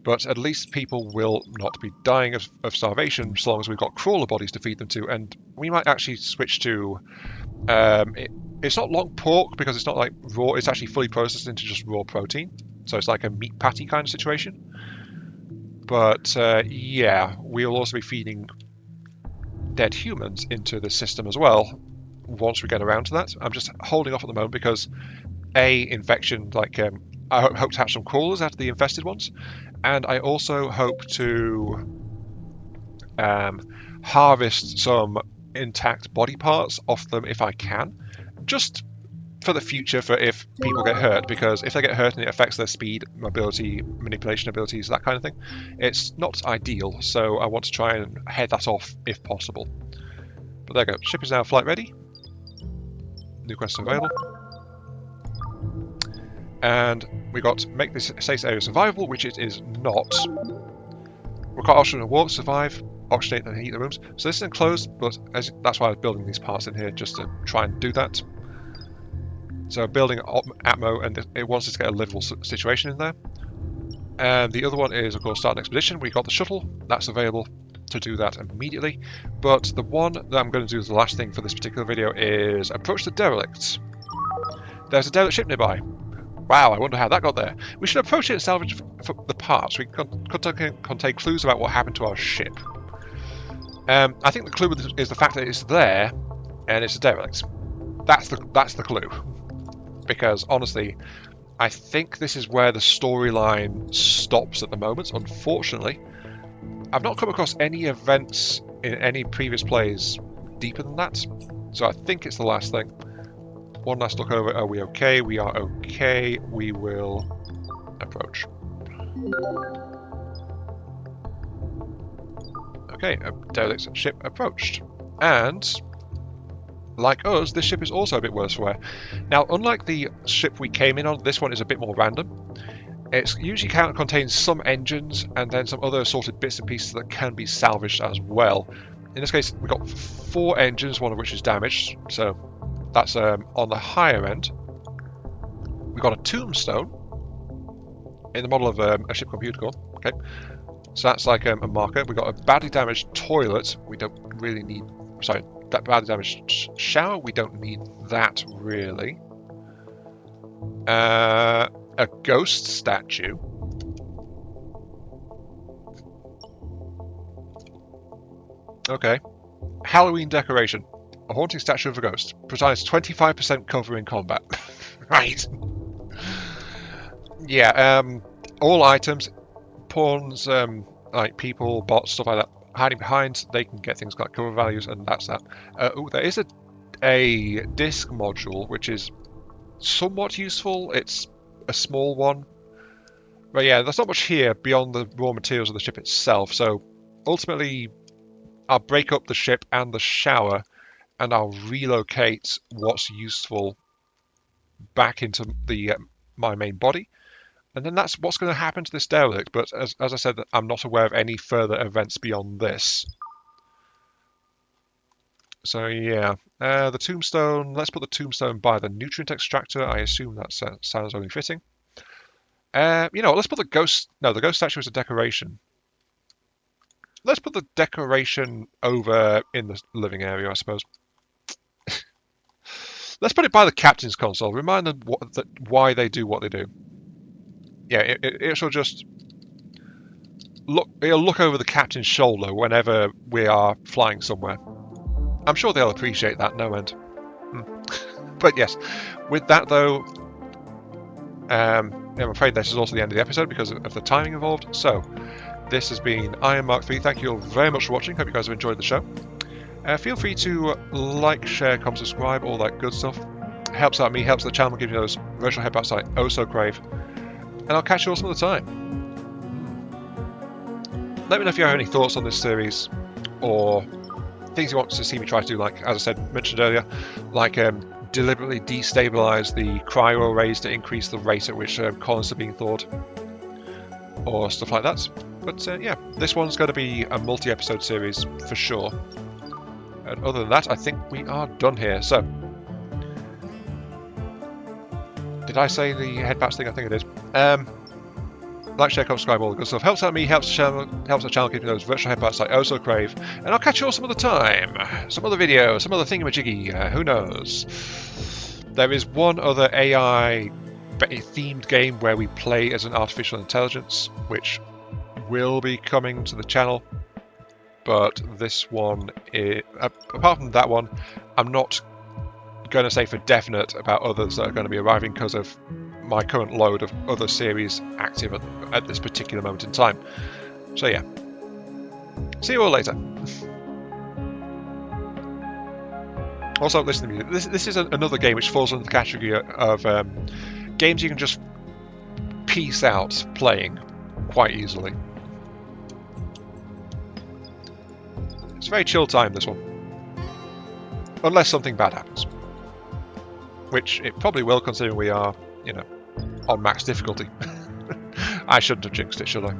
But at least people will not be dying of starvation so long as we've got crawler bodies to feed them to. And we might actually switch to... it's not long pork because it's not like raw, it's actually fully processed into just raw protein. So it's like a meat patty kind of situation. But yeah, we'll also be feeding dead humans into the system as well once we get around to that. I'm just holding off at the moment because infection, like I hope to hatch some crawlers out of the infested ones. And I also hope to harvest some intact body parts off them if I can. Just for the future, for if people get hurt, because if they get hurt and it affects their speed, mobility, manipulation abilities, that kind of thing, it's not ideal. So I want to try and head that off if possible. But there you go. Ship is now flight ready. new quests available. And we got make this safe area survivable, which it is not. Require oxygen and warmth to survive, oxygenate and heat the rooms. So this is enclosed, but that's why I was building these parts in here, just to try and do that. So building Atmo, and it wants us to get a livable situation in there. And the other one is, of course, start an expedition. We got the shuttle, that's available to do that immediately. But the one that I'm going to do as the last thing for this particular video is approach the derelicts. There's a derelict ship nearby. Wow, I wonder how that got there. We should approach it and salvage the parts. We contain clues about what happened to our ship. I think the clue is the fact that it's there, and it's a derelict. That's the clue. Because honestly, I think this is where the storyline stops at the moment. Unfortunately, I've not come across any events in any previous plays deeper than that. So I think it's the last thing. One last look over. Are we okay? We are okay. We will approach. Okay, a derelict ship approached. And, like us, this ship is also a bit worse for wear. Now, unlike the ship we came in on, this one is a bit more random. It usually contains some engines and then some other assorted bits and pieces that can be salvaged as well. In this case, we've got 4 engines, one of which is damaged, so that's on the higher end. We've got a tombstone in the model of a ship computer core. Okay, so that's like a marker. We've got a badly damaged toilet. We don't really need. Sorry, that badly damaged shower. We don't need that really. A ghost statue. Okay, Halloween decoration. A haunting statue of a ghost. Provides 25% cover in combat. Right. Yeah, all items, pawns, like people, bots, stuff like that, hiding behind, they can get things like cover values, and that's that. There is a disc module, which is somewhat useful. It's a small one. But yeah, there's not much here beyond the raw materials of the ship itself, so ultimately I'll break up the ship and the shower, and I'll relocate what's useful back into the my main body, and then that's what's going to happen to this derelict. But as I said, I'm not aware of any further events beyond this. So yeah, the tombstone. Let's put the tombstone by the nutrient extractor. I assume that sounds only fitting. You know, let's put the ghost. No, the ghost statue is a decoration. Let's put the decoration over in the living area, I suppose. Let's put it by the captain's console. Remind them why they do what they do. Yeah, it shall just look. It'll look over the captain's shoulder whenever we are flying somewhere. I'm sure they'll appreciate that no end. But yes, with that though, I'm afraid this is also the end of the episode because of the timing involved. So this has been Iron Mark III. Thank you all very much for watching. Hope you guys have enjoyed the show. Feel free to like, share, comment, subscribe, all that good stuff. It helps out me, helps the channel, gives you those virtual headbats I oh so crave. And I'll catch you all some other time. Let me know if you have any thoughts on this series, or things you want to see me try to do, like, as I said, mentioned earlier, like deliberately destabilize the cryo rays to increase the rate at which colonists are being thawed, or stuff like that. But yeah, this one's going to be a multi-episode series for sure. And other than that, I think we are done here. So, did I say the headbats thing? I think it is. Like, share, comment, subscribe, all the good stuff. Helps out me, helps the channel keeping those virtual headbats I oh so crave. And I'll catch you all some other time. Some other video, some other thingamajiggy, who knows. There is one other AI themed game where we play as an artificial intelligence, which will be coming to the channel. But this one, apart from that one, I'm not going to say for definite about others that are going to be arriving because of my current load of other series active at this particular moment in time. So yeah, see you all later. Also, listen to me. This is another game which falls under the category of games you can just piece out playing quite easily. It's a very chill time, this one. Unless something bad happens. which it probably will, considering we are, on max difficulty. I shouldn't have jinxed it, should I?